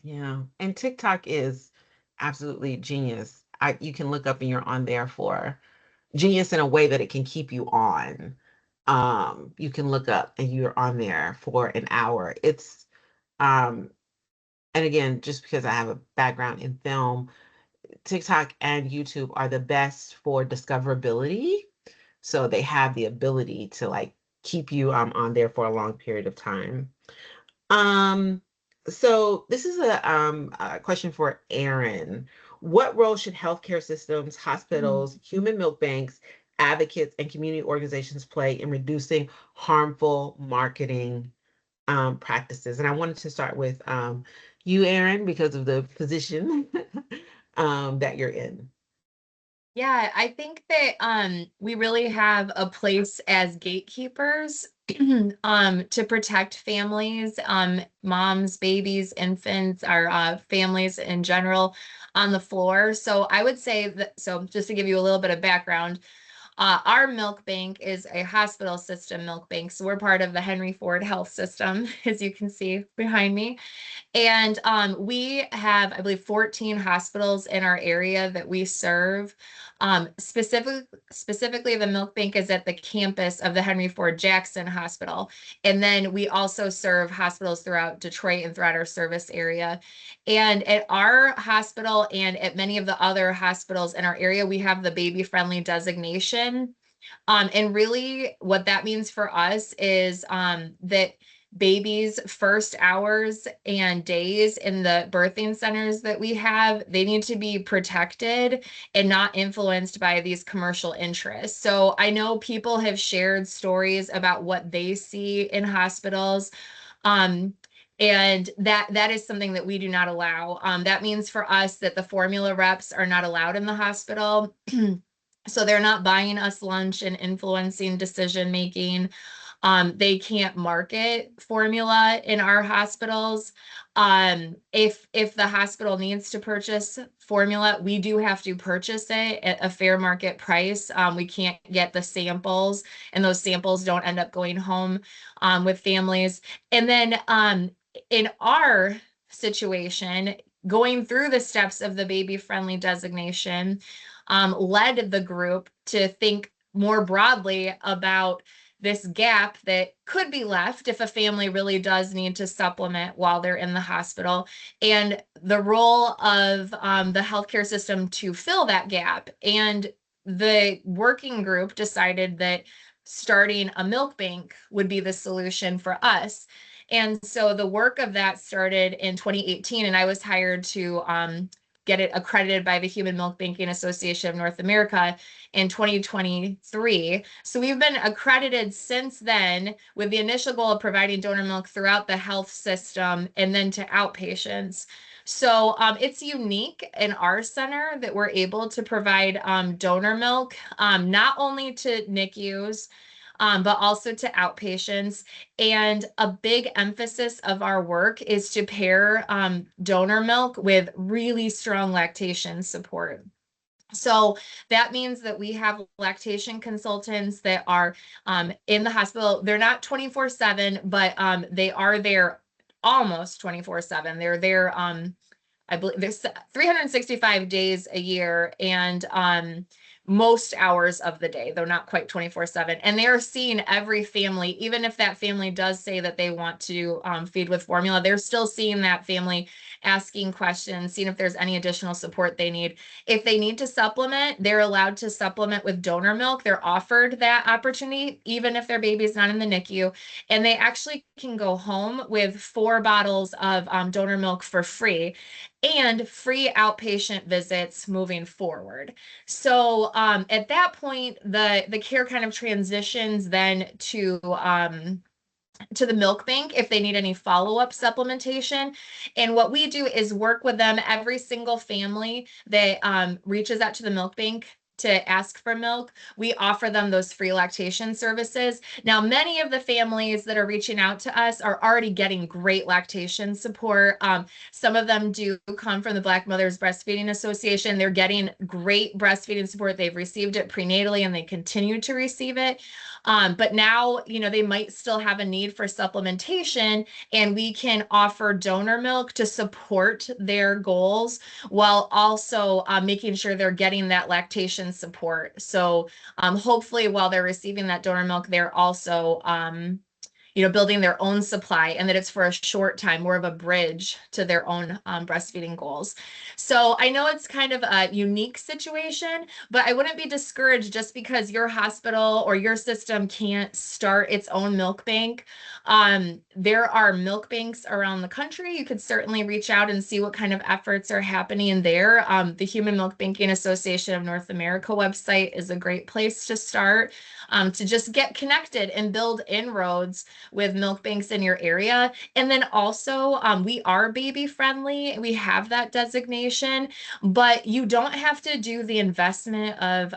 yeah. And TikTok is absolutely genius. You can look up and you're on there for genius in a way that it can keep you on. You can look up and you're on there for an hour. Um, and again, just because I have a background in film, TikTok and YouTube are the best for discoverability. So they have the ability to like keep you on there for a long period of time. Um, so this is a question for Aaron. What role should healthcare systems, hospitals, human milk banks, advocates, and community organizations play in reducing harmful marketing practices? And I wanted to start with you, Aaron, because of the position that you're in. Yeah, I think that we really have a place as gatekeepers to protect families, moms, babies, infants, our families in general on the floor. So I would say that, so just to give you a little bit of background, our milk bank is a hospital system milk bank. So we're part of the Henry Ford Health System, as you can see behind me. And we have, I believe, 14 hospitals in our area that we serve. Specifically, the milk bank is at the campus of the Henry Ford Jackson Hospital. And then we also serve hospitals throughout Detroit and throughout our service area. And at our hospital and at many of the other hospitals in our area, we have the baby friendly designation. And really what that means for us is that babies' first hours and days in the birthing centers that we have, they need to be protected and not influenced by these commercial interests. So I know people have shared stories about what they see in hospitals. Um, and that is something that we do not allow. That means for us that the formula reps are not allowed in the hospital. So they're not buying us lunch and influencing decision making. They can't market formula in our hospitals. If the hospital needs to purchase formula, we do have to purchase it at a fair market price. We can't get the samples, and those samples don't end up going home with families. And then in our situation, going through the steps of the baby friendly designation, led the group to think more broadly about this gap that could be left if a family really does need to supplement while they're in the hospital, and the role of the healthcare system to fill that gap. And the working group decided that starting a milk bank would be the solution for us. And so the work of that started in 2018, and I was hired to get it accredited by the Human Milk Banking Association of North America in 2023. So we've been accredited since then with the initial goal of providing donor milk throughout the health system and then to outpatients. So it's unique in our center that we're able to provide donor milk, not only to NICUs, but also to outpatients. And a big emphasis of our work is to pair donor milk with really strong lactation support. So that means that we have lactation consultants that are in the hospital. They're not 24/7, but they are there almost 24/7. They're there, I believe there's 365 days a year, and most hours of the day. They're not quite 24/7. And they are seeing every family, even if that family does say that they want to feed with formula, they're still seeing that family, asking questions, seeing if there's any additional support they need. If they need to supplement, they're allowed to supplement with donor milk. They're offered that opportunity, even if their baby's not in the NICU. And they actually can go home with 4 bottles of donor milk for free and free outpatient visits moving forward. So at that point, the care kind of transitions then to the milk bank if they need any follow-up supplementation. And what we do is work with them, every single family that reaches out to the milk bank to ask for milk. We offer them those free lactation services. Now, many of the families that are reaching out to us are already getting great lactation support. Some of them do come from the Black Mothers Breastfeeding Association. They're getting great breastfeeding support. They've received it prenatally and they continue to receive it. But now, they might still have a need for supplementation, and we can offer donor milk to support their goals while also making sure they're getting that lactation support. So hopefully while they're receiving that donor milk, they're also building their own supply, and that it's for a short time, more of a bridge to their own breastfeeding goals. So I know it's kind of a unique situation, but I wouldn't be discouraged just because your hospital or your system can't start its own milk bank. There are milk banks around the country. You could certainly reach out and see what kind of efforts are happening there. The Human Milk Banking Association of North America website is a great place to start, to just get connected and build inroads with milk banks in your area. And then also, we are baby friendly. We have that designation, but you don't have to do the investment of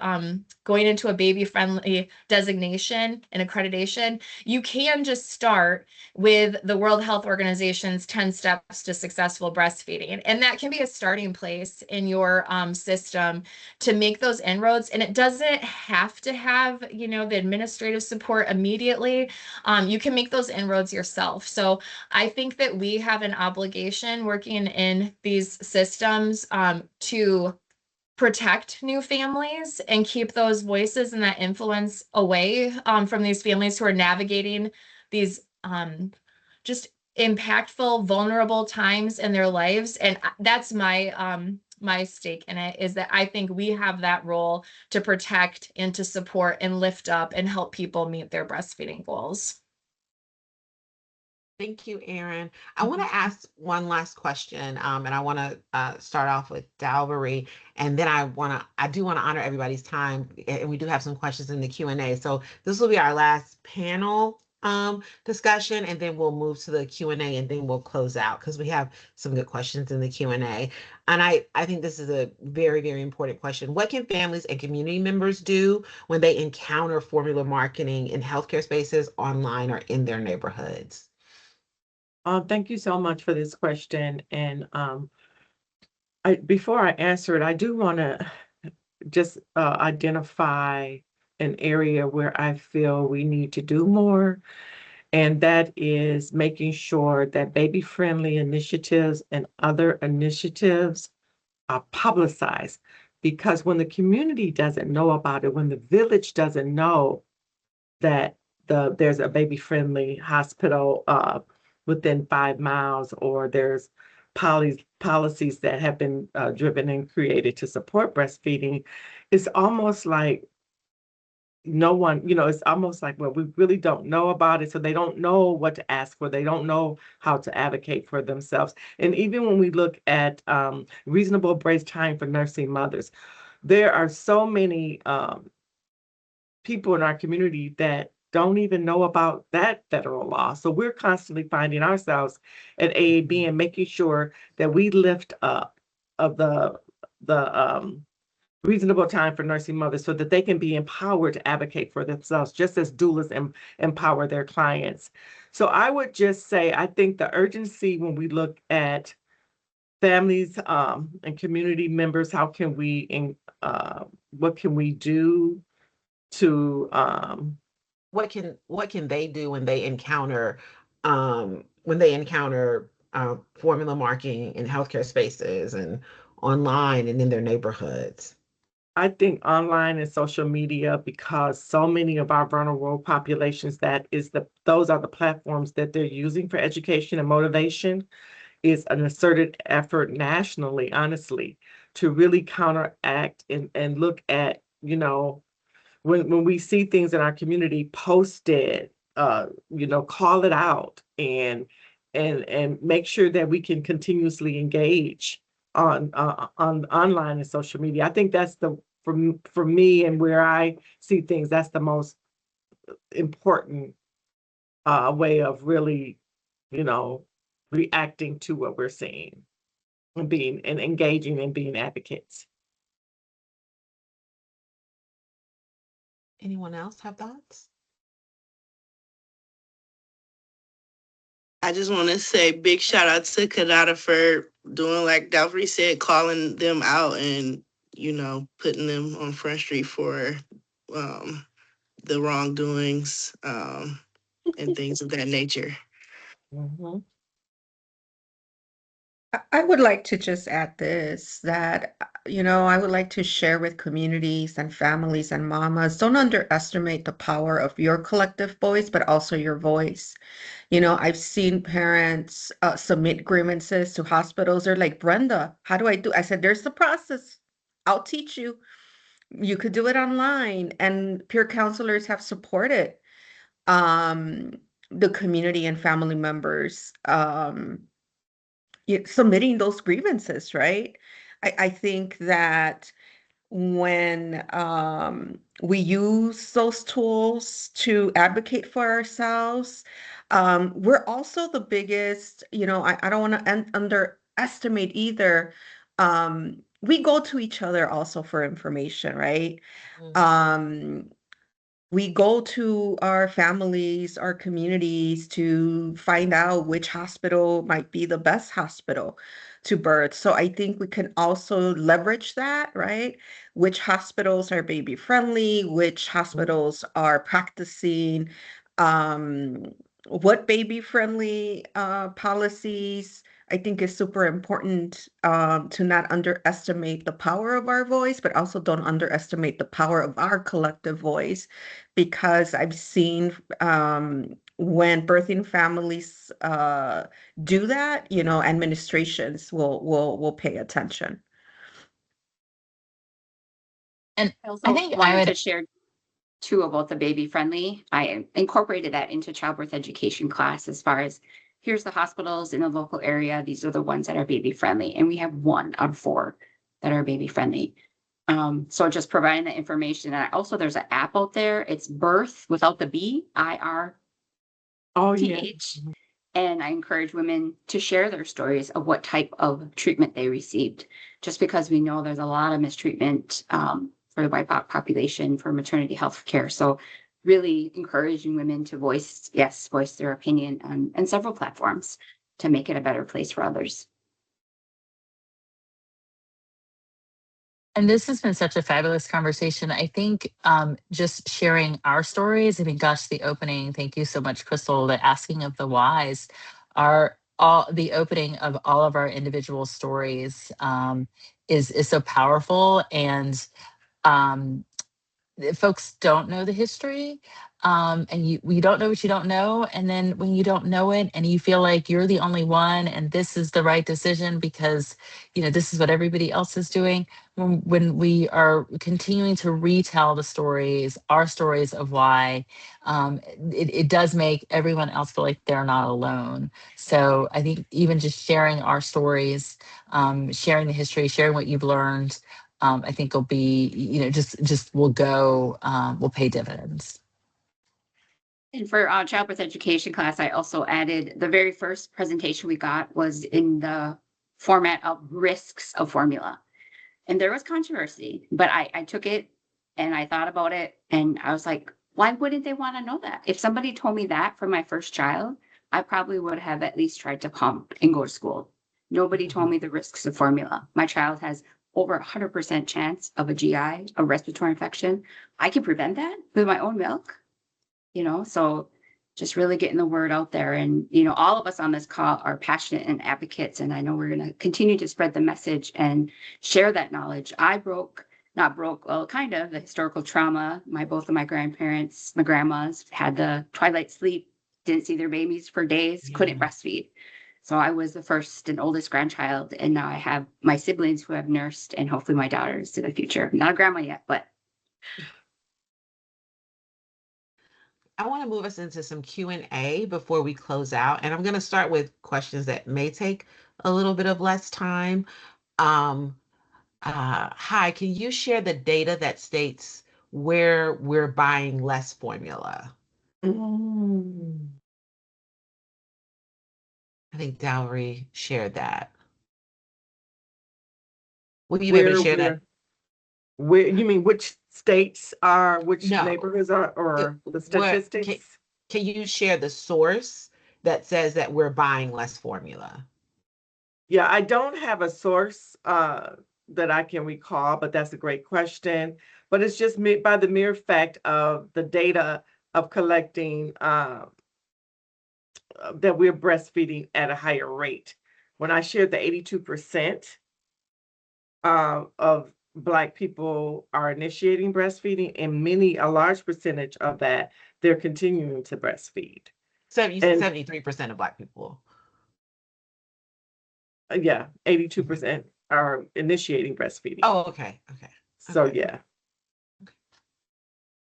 going into a baby friendly designation and accreditation. You can just start with the World Health Organization's 10 steps to successful breastfeeding. And that can be a starting place in your system to make those inroads. And it doesn't have to have, you know, the administrative support immediately. You can make those inroads yourself. So I think that we have an obligation working in these systems to protect new families and keep those voices and that influence away from these families who are navigating these just impactful, vulnerable times in their lives. And that's my stake in it, is that I think we have that role to protect and to support and lift up and help people meet their breastfeeding goals. Thank you, Erin. I want to ask one last question, and I want to start off with Dalbury, and then I do want to honor everybody's time, and we do have some questions in the Q&A. So this will be our last panel discussion, and then we'll move to the Q&A, and then we'll close out because we have some good questions in the Q&A. And I think this is a very, very important question. What can families and community members do when they encounter formula marketing in healthcare spaces, online, or in their neighborhoods? Thank you so much for this question. And before I answer it, I do want to just identify an area where I feel we need to do more. And that is making sure that baby-friendly initiatives and other initiatives are publicized. Because when the community doesn't know about it, when the village doesn't know that there's a baby-friendly hospital within 5 miles, or there's policies that have been driven and created to support breastfeeding, it's almost like no one, it's almost like, well, we really don't know about it, so they don't know what to ask for. They don't know how to advocate for themselves. And even when we look at reasonable brace time for nursing mothers, there are so many people in our community that don't even know about that federal law. So we're constantly finding ourselves at AAB and making sure that we lift up of the reasonable time for nursing mothers so that they can be empowered to advocate for themselves, just as doulas empower their clients. So I would just say, I think the urgency when we look at families and community members, how can we, what can we do to what can they do when they encounter formula marketing in healthcare spaces and online and in their neighborhoods? I think online and social media, because so many of our vulnerable populations, those are the platforms that they're using for education and motivation, is an asserted effort nationally, honestly, to really counteract and look at, when we see things in our community, post it, call it out, and make sure that we can continuously engage on online and social media. I think that's for me and where I see things, that's the most important way of really, reacting to what we're seeing and engaging and being advocates. Anyone else have thoughts? I just want to say big shout out to Kadada for doing, like Dalbury said, calling them out and, putting them on Front Street for the wrongdoings and things of that nature. Mm-hmm. I would like to just add this, that, I would like to share with communities and families and mamas, don't underestimate the power of your collective voice, but also your voice. I've seen parents submit grievances to hospitals. They're like, Brenda, how do I do? I said, there's the process. I'll teach you. You could do it online. And peer counselors have supported um, the community and family members submitting those grievances, right? I think that when we use those tools to advocate for ourselves. We're also the biggest, I don't want to underestimate either. We go to each other also for information, right? Mhm. Um, we go to our families, our communities to find out which hospital might be the best hospital to birth. So I think we can also leverage that, right? Which hospitals are baby friendly, which hospitals are practicing um, what baby friendly policies. I think is super important to not underestimate the power of our voice, but also don't underestimate the power of our collective voice, because I've seen when birthing families do that, administrations will pay attention. And I I also think I wanted to would, share too about the baby friendly. I incorporated that into childbirth education class as far as here's the hospitals in the local area. These are the ones that are baby friendly. And we have 1 out of 4 that are baby friendly. So just providing the information. And also there's an app out there. It's birth without the B, IRTH. Oh, yeah. And I encourage women to share their stories of what type of treatment they received, just because we know there's a lot of mistreatment for the BIPOC population for maternity health care. So really encouraging women to voice their opinion on several platforms to make it a better place for others. and this has been such a fabulous conversation. I think just sharing our stories. I mean, gosh, the opening. Thank you so much, Crystal. The asking of the whys are all the opening of all of our individual stories is so powerful. And um, folks don't know the history, and you don't know what you don't know, and then when you don't know it and you feel like you're the only one and this is the right decision because this is what everybody else is doing. When we are continuing to retell the stories, our stories of why, it does make everyone else feel like they're not alone. So I think even just sharing our stories, sharing the history, sharing what you've learned, I think will be, just will pay dividends. And for childbirth education class, I also added the very first presentation we got was in the format of risks of formula. And there was controversy, but I took it and I thought about it and I was like, why wouldn't they want to know that? If somebody told me that for my first child, I probably would have at least tried to pump and go to school. Nobody told me the risks of formula. My child has over 100% chance of a GI, a respiratory infection. I can prevent that with my own milk, so just really getting the word out there. And, all of us on this call are passionate and advocates. And I know we're going to continue to spread the message and share that knowledge. Not broke, well, kind of the historical trauma. Both of my grandparents, my grandmas had the twilight sleep, didn't see their babies for days, couldn't breastfeed. So I was the first and oldest grandchild. And now I have my siblings who have nursed and hopefully my daughters in the future. Not a grandma yet, but I want to move us into some Q&A before we close out. And I'm going to start with questions that may take a little bit of less time. Um, Hi, can you share the data that states where we're buying less formula? Mm. I think Dowry shared that. Will you be able to Where share that? where you mean which states are, which No. neighborhoods are, It, or the what statistics? can you share the source that says that we're buying less formula? Yeah, I don't have a source that I can recall, but that's a great question. But it's just by the mere fact of the data of collecting that we're breastfeeding at a higher rate. When I shared the 82% of Black people are initiating breastfeeding, and a large percentage of that, they're continuing to breastfeed. 73% of Black people. Yeah, 82% are initiating breastfeeding. Oh, okay. So yeah.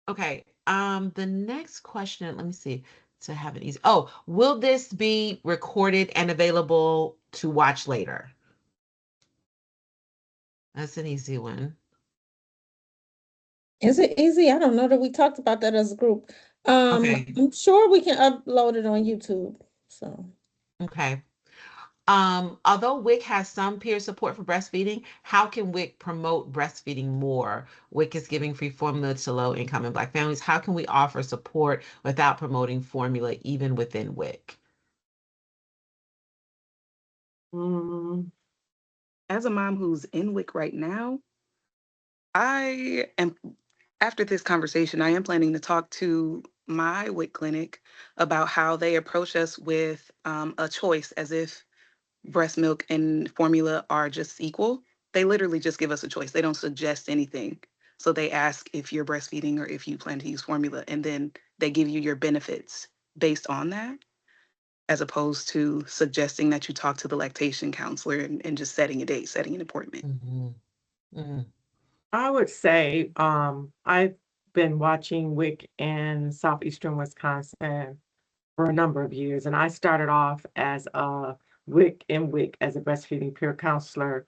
Okay. The next question, let me see to have it easy. Oh, will this be recorded and available to watch later? That's an easy one. Is it easy? I don't know that we talked about that as a group. Okay. I'm sure we can upload it on YouTube. So Okay. Although WIC has some peer support for breastfeeding, how can WIC promote breastfeeding more? WIC is giving free formula to low income and Black families. How can we offer support without promoting formula even within WIC? Mm, As a mom who's in WIC right now, I am, after this conversation, I am planning to talk to my WIC clinic about how they approach us with a choice as if breast milk and formula are just equal. They literally just give us a choice. They don't suggest anything. So they ask if you're breastfeeding or if you plan to use formula, and then they give you your benefits based on that, as opposed to suggesting that you talk to the lactation counselor and just setting a date, setting an appointment. Mm-hmm. Mm-hmm. I would say I've been watching WIC in southeastern Wisconsin for a number of years, and I started off as a WIC as a breastfeeding peer counselor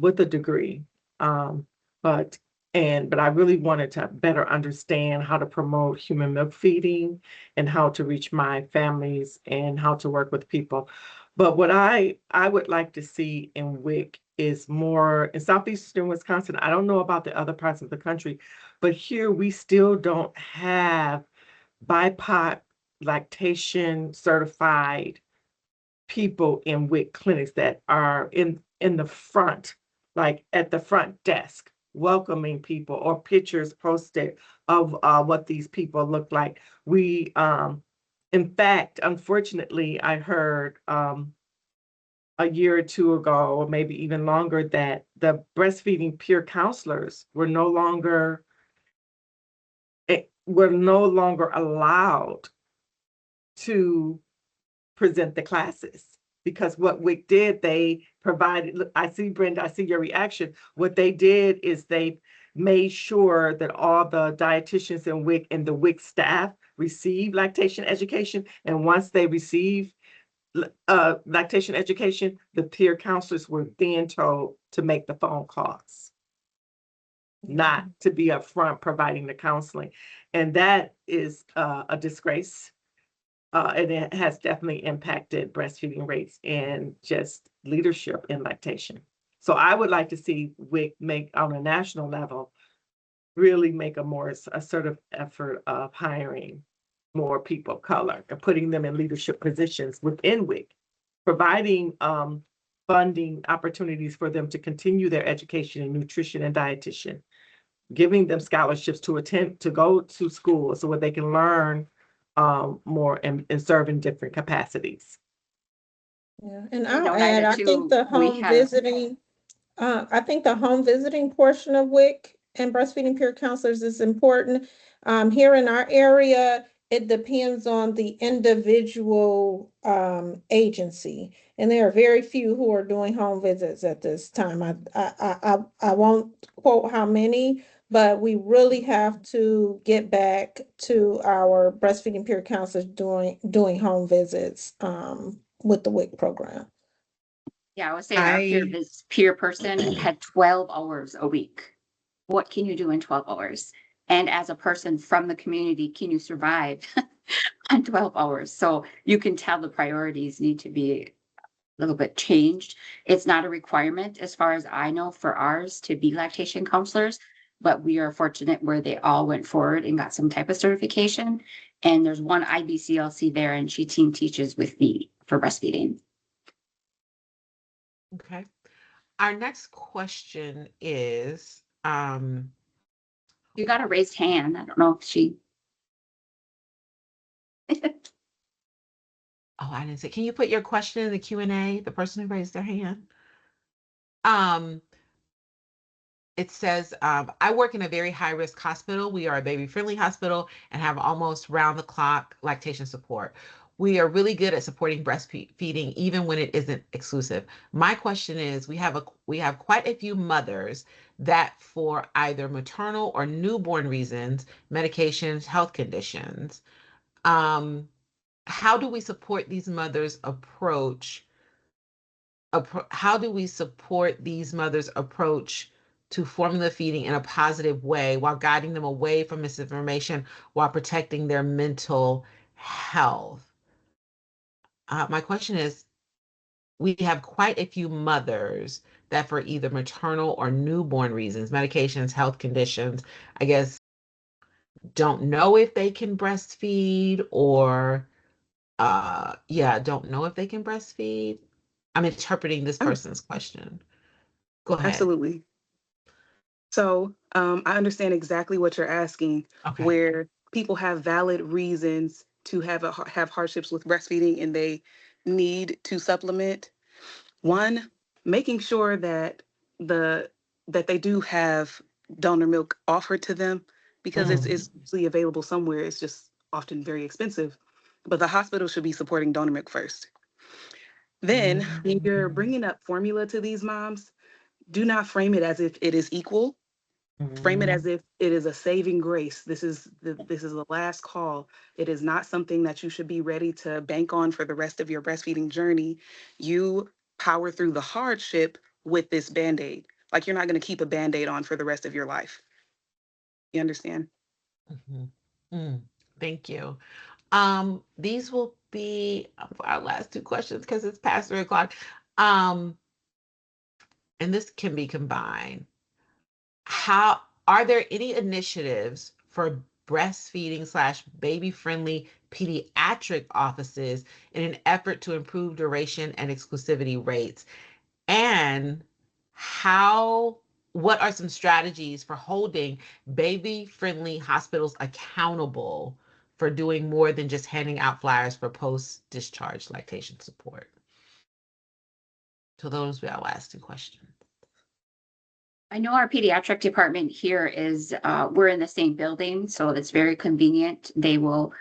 with a degree. Um, but but I really wanted to better understand how to promote human milk feeding and how to reach my families and how to work with people. But what I would like to see in WIC is more in southeastern Wisconsin. I don't know about the other parts of the country, but here we still don't have BIPOC lactation certified people in WIC clinics that are in the front, like at the front desk, welcoming people or pictures posted of what these people look like. We, in fact, unfortunately, I heard a year or two ago, or maybe even longer, that the breastfeeding peer counselors were no longer allowed to present the classes because what WIC did, they provided, look, I see Brenda, I see your reaction. What they did is they made sure that all the dietitians in WIC and the WIC staff receive lactation education. And once they receive lactation education, the peer counselors were then told to make the phone calls, not to be upfront providing the counseling. And that is a disgrace, and it has definitely impacted breastfeeding rates and just leadership in lactation. So I would like to see WIC make on a national level really make a more assertive effort of hiring more people of color and putting them in leadership positions within WIC, providing funding opportunities for them to continue their education in nutrition and dietitian, giving them scholarships to attend to go to school so where they can learn more and serve in different capacities. yeah, and And I'll note add, Ida I think too, the we home have, visiting I think the home visiting portion of WIC and breastfeeding peer counselors is important. Here in our area, it depends on the individual agency, and there are very few who are doing home visits at this time. I won't quote how many, but we really have to get back to our breastfeeding peer counselors doing home visits with the WIC program. yeah, I would say our I peer person had 12 hours a week. What can you do in 12 hours? And as a person from the community, can you survive on 12 hours? So you can tell the priorities need to be a little bit changed. It's not a requirement, as far as I know, for ours to be lactation counselors, but we are fortunate where they all went forward and got some type of certification. And there's one IBCLC there, and she team teaches with me for breastfeeding. okay. Our next question is You got a raised hand. I don't know if she. oh, I didn't say. Can you put your question in the Q&A, the person who raised their hand? Um, it says, I work in a very high risk hospital. We are a baby friendly hospital and have almost round the clock lactation support. We are really good at supporting breastfeeding even when it isn't exclusive. My question is, we have quite a few mothers that for either maternal or newborn reasons, medications, health conditions, um, how do we support these mothers how do we support these mothers approach to formula feeding in a positive way while guiding them away from misinformation while protecting their mental health. My question is, we have quite a few mothers that for either maternal or newborn reasons, medications, health conditions, I guess, don't know if they can breastfeed or don't know if they can breastfeed. I'm interpreting this Oh, person's question. Go ahead. absolutely. So I understand exactly what you're asking, Okay. where people have valid reasons to have hardships with breastfeeding and they need to supplement. One, making sure that the that they do have donor milk offered to them because Mm, it's usually available somewhere. It's just often very expensive. But the hospital should be supporting donor milk first. Then, when you're mm, bringing up formula to these moms, do not frame it as if it is equal. Frame it mm. as if it is a saving grace. This is the last call. It is not something that you should be ready to bank on for the rest of your breastfeeding journey. You power through the hardship with this band-aid. Like, you're not going to keep a band-aid on for the rest of your life. You understand? Mhm. Mm, thank you. These will be our last two questions because it's past 3 o'clock. Um, and this can be combined. How are there any initiatives for breastfeeding slash baby friendly pediatric offices in an effort to improve duration and exclusivity rates? And how, what are some strategies for holding baby friendly hospitals accountable for doing more than just handing out flyers for post discharge lactation support? So those will be our last two questions. I know our pediatric department here is, we're in the same building, so it's very convenient. They will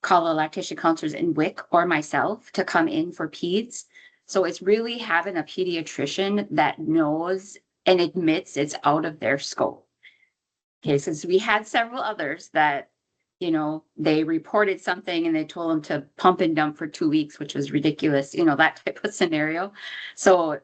call the lactation counselors in WIC or myself to come in for peds. So it's really having a pediatrician that knows and admits it's out of their scope. Okay, since we had several others that, they reported something and they told them to pump and dump for 2 weeks, which was ridiculous, that type of scenario. So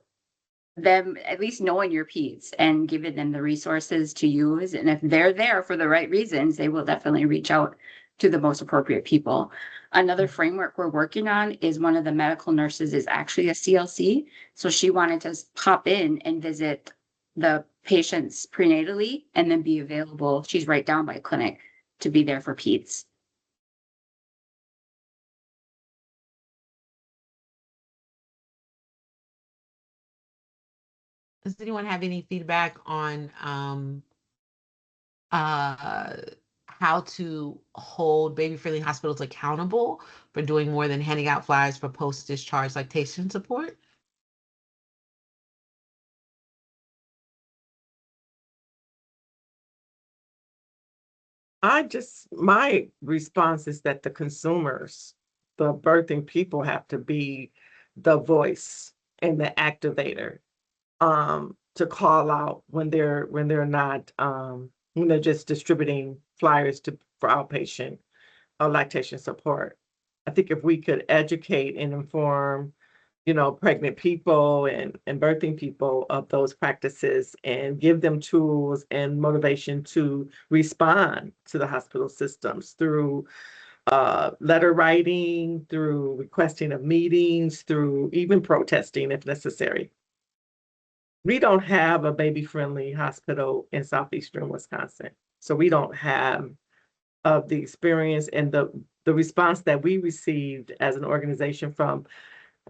them at least knowing your peds and giving them the resources to use. And if they're there for the right reasons, they will definitely reach out to the most appropriate people. Another framework we're working on is one of the medical nurses is actually a CLC. So she wanted to pop in and visit the patients prenatally and then be available. She's right down by clinic to be there for peds. Does anyone have any feedback on uh, how to hold baby-friendly hospitals accountable for doing more than handing out flyers for post-discharge lactation support? My response is that the consumers, the birthing people have to be the voice and the activator, to call out when they're not, when they're just distributing flyers for outpatient lactation support. I think if we could educate and inform, pregnant people and birthing people of those practices and give them tools and motivation to respond to the hospital systems through letter writing, through requesting of meetings, through even protesting if necessary. We don't have a baby-friendly hospital in southeastern Wisconsin, so we don't have of the experience and the response that we received as an organization from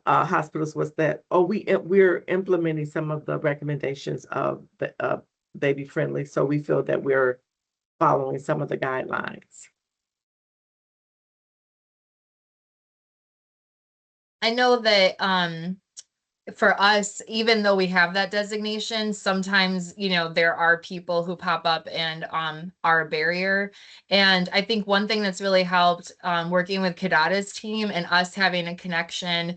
hospitals was that, oh, we're implementing some of the recommendations of the baby friendly, so we feel that we're following some of the guidelines. I know that for us, even though we have that designation, sometimes, there are people who pop up and are a barrier. And I think one thing that's really helped working with Kadada's team and us having a connection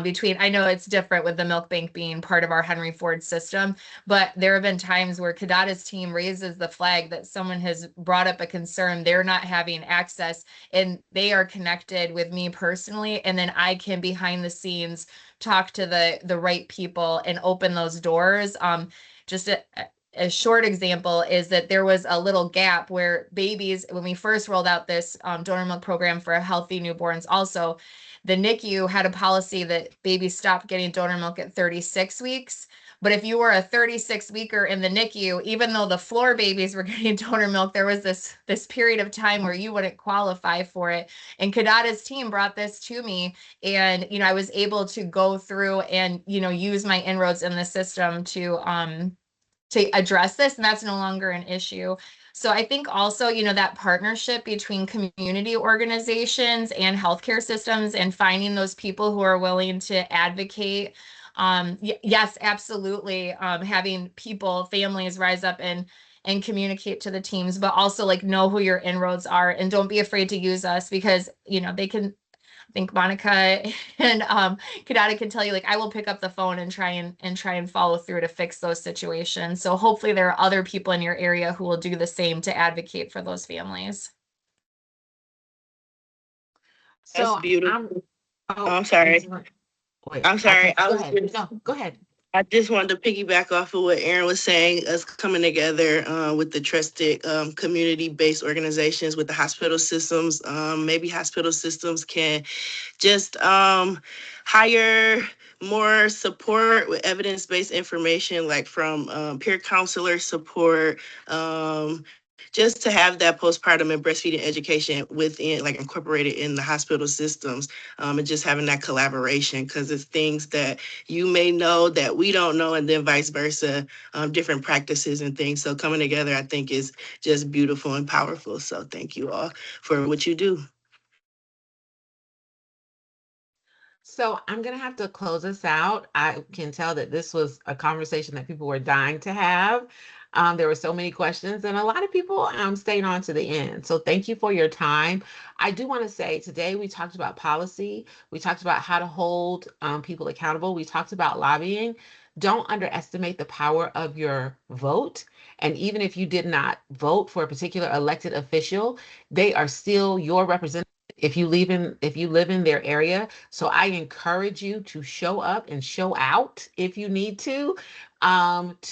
between, I know it's different with the milk bank being part of our Henry Ford system, but there have been times where Kadada's team raises the flag that someone has brought up a concern, they're not having access, and they are connected with me personally. And then I can behind the scenes talk to the right people and open those doors. Just a short example is that there was a little gap where babies, when we first rolled out this donor milk program for healthy newborns, also the NICU had a policy that babies stopped getting donor milk at 36 weeks. But if you were a 36 weeker in the NICU, even though the floor babies were getting donor milk, there was this period of time where you wouldn't qualify for it. And Kadada's team brought this to me, and I was able to go through and use my inroads in the system to address this, and that's no longer an issue. So I think also, that partnership between community organizations and healthcare systems and finding those people who are willing to advocate. Yes, absolutely. Having people, families rise up and communicate to the teams, but also like know who your inroads are and don't be afraid to use us, because they can. I think Monica and Kadada can tell you, like, I will pick up the phone and try and follow through to fix those situations. So hopefully there are other people in your area who will do the same to advocate for those families. That's So beautiful. oh, I'm sorry. wait, I'm sorry. go ahead. No, go ahead. I just wanted to piggyback off of what Aaron was saying, us coming together with the trusted community-based organizations with the hospital systems. Maybe hospital systems can just hire more support with evidence-based information, like from peer counselor support, just to have that postpartum and breastfeeding education within, like, incorporated in the hospital systems, and just having that collaboration, because it's things that you may know that we don't know, and then vice versa, different practices and things. So coming together, I think, is just beautiful and powerful. So thank you all for what you do. So I'm gonna have to close us out. I can tell that this was a conversation that people were dying to have. There were so many questions, and a lot of people stayed on to the end. So thank you for your time. I do want to say today we talked about policy. We talked about how to hold people accountable. We talked about lobbying. Don't underestimate the power of your vote. And even if you did not vote for a particular elected official, they are still your representative if you live in their area. So I encourage you to show up and show out if you need to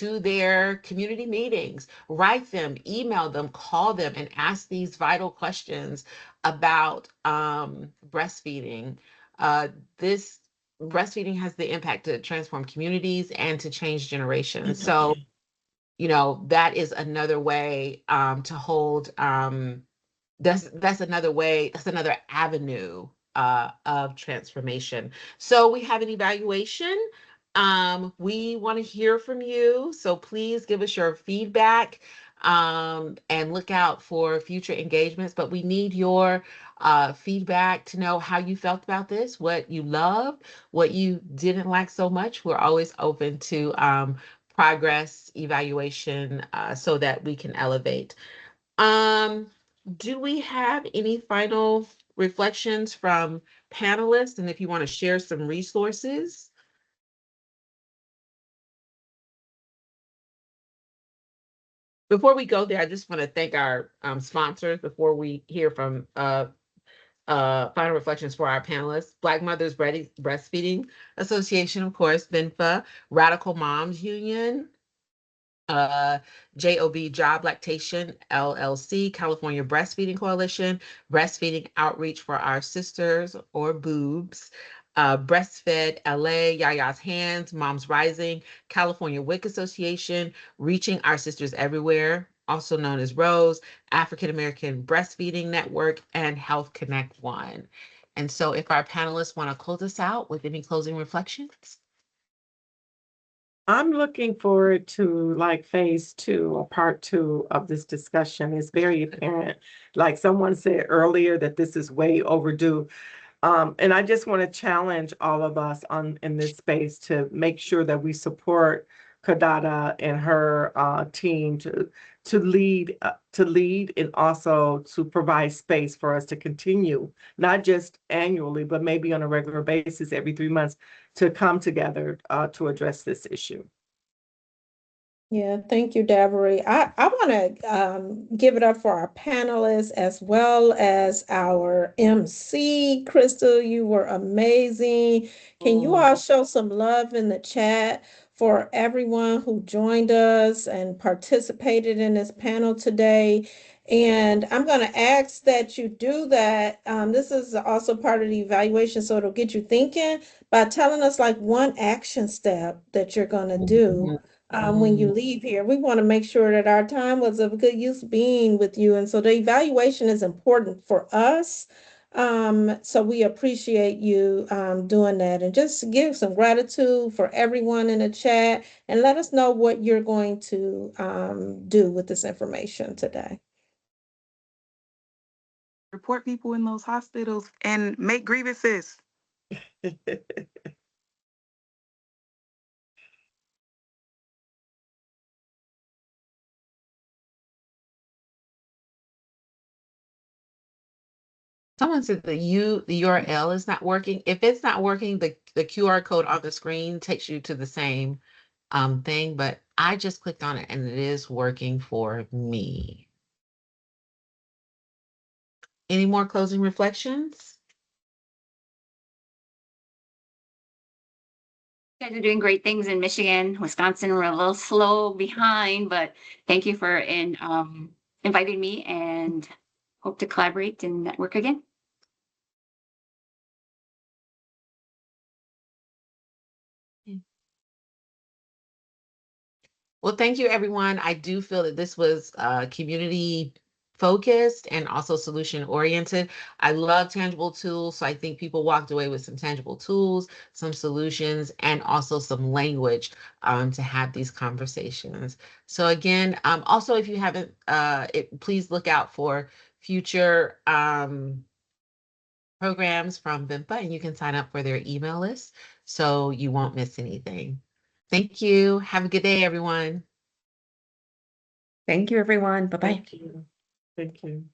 their community meetings. Write them, email them, call them, and ask these vital questions about breastfeeding. This breastfeeding has the impact to transform communities and to change generations. So that is another way to hold that's another way, that's another avenue of transformation. So we have an evaluation. We want to hear from you. So please give us your feedback and look out for future engagements. But we need your feedback to know how you felt about this, what you loved, what you didn't like so much. We're always open to progress evaluation so that we can elevate. Um, do we have any final reflections from panelists? And if you want to share some resources? Before we go there, I just want to thank our sponsors before we hear from final reflections for our panelists. Black Mothers Breastfeeding Association, of course, BNFA, Radical Moms Union, uh, JOB Job Lactation LLC, California Breastfeeding Coalition, Breastfeeding Outreach for Our Sisters or Boobs, Breastfed LA, Yaya's Hands, Moms Rising, California WIC Association, Reaching Our Sisters Everywhere, also known as ROSE, African American Breastfeeding Network, and Health Connect One. And so if our panelists want to close us out with any closing reflections. I'm looking forward to like phase 2 or part 2 of this discussion. It's very apparent, like someone said earlier, that this is way overdue. And I just want to challenge all of us in this space to make sure that we support Kadada and her team to lead and also to provide space for us to continue, not just annually, but maybe on a regular basis every 3 months, to come together to address this issue. Yeah, thank you, Deborah. I want to give it up for our panelists as well as our MC. Crystal, you were amazing. Can you all show some love in the chat for everyone who joined us and participated in this panel today. And I'm going to ask that you do that. This is also part of the evaluation, so it'll get you thinking by telling us like one action step that you're going to do when you leave here. We want to make sure that our time was of good use being with you. And so the evaluation is important for us. So we appreciate you doing that, and just give some gratitude for everyone in the chat and let us know what you're going to do with this information today. Report people in those hospitals and make grievances. Someone said the URL is not working. If it's not working, the QR code on the screen takes you to the same thing, but I just clicked on it and it is working for me. Any more closing reflections? You guys are doing great things in Michigan. Wisconsin, we're a little slow behind, but thank you for inviting me, and hope to collaborate and network again. Well, thank you, everyone. I do feel that this was community focused and also solution oriented. I love tangible tools. So I think people walked away with some tangible tools, some solutions, and also some language to have these conversations. So again, also, if you haven't, please look out for future programs from VIMPA, and you can sign up for their email list so you won't miss anything. Thank you. Have a good day, everyone. Thank you, everyone. Bye-bye. Thank you. Thank you.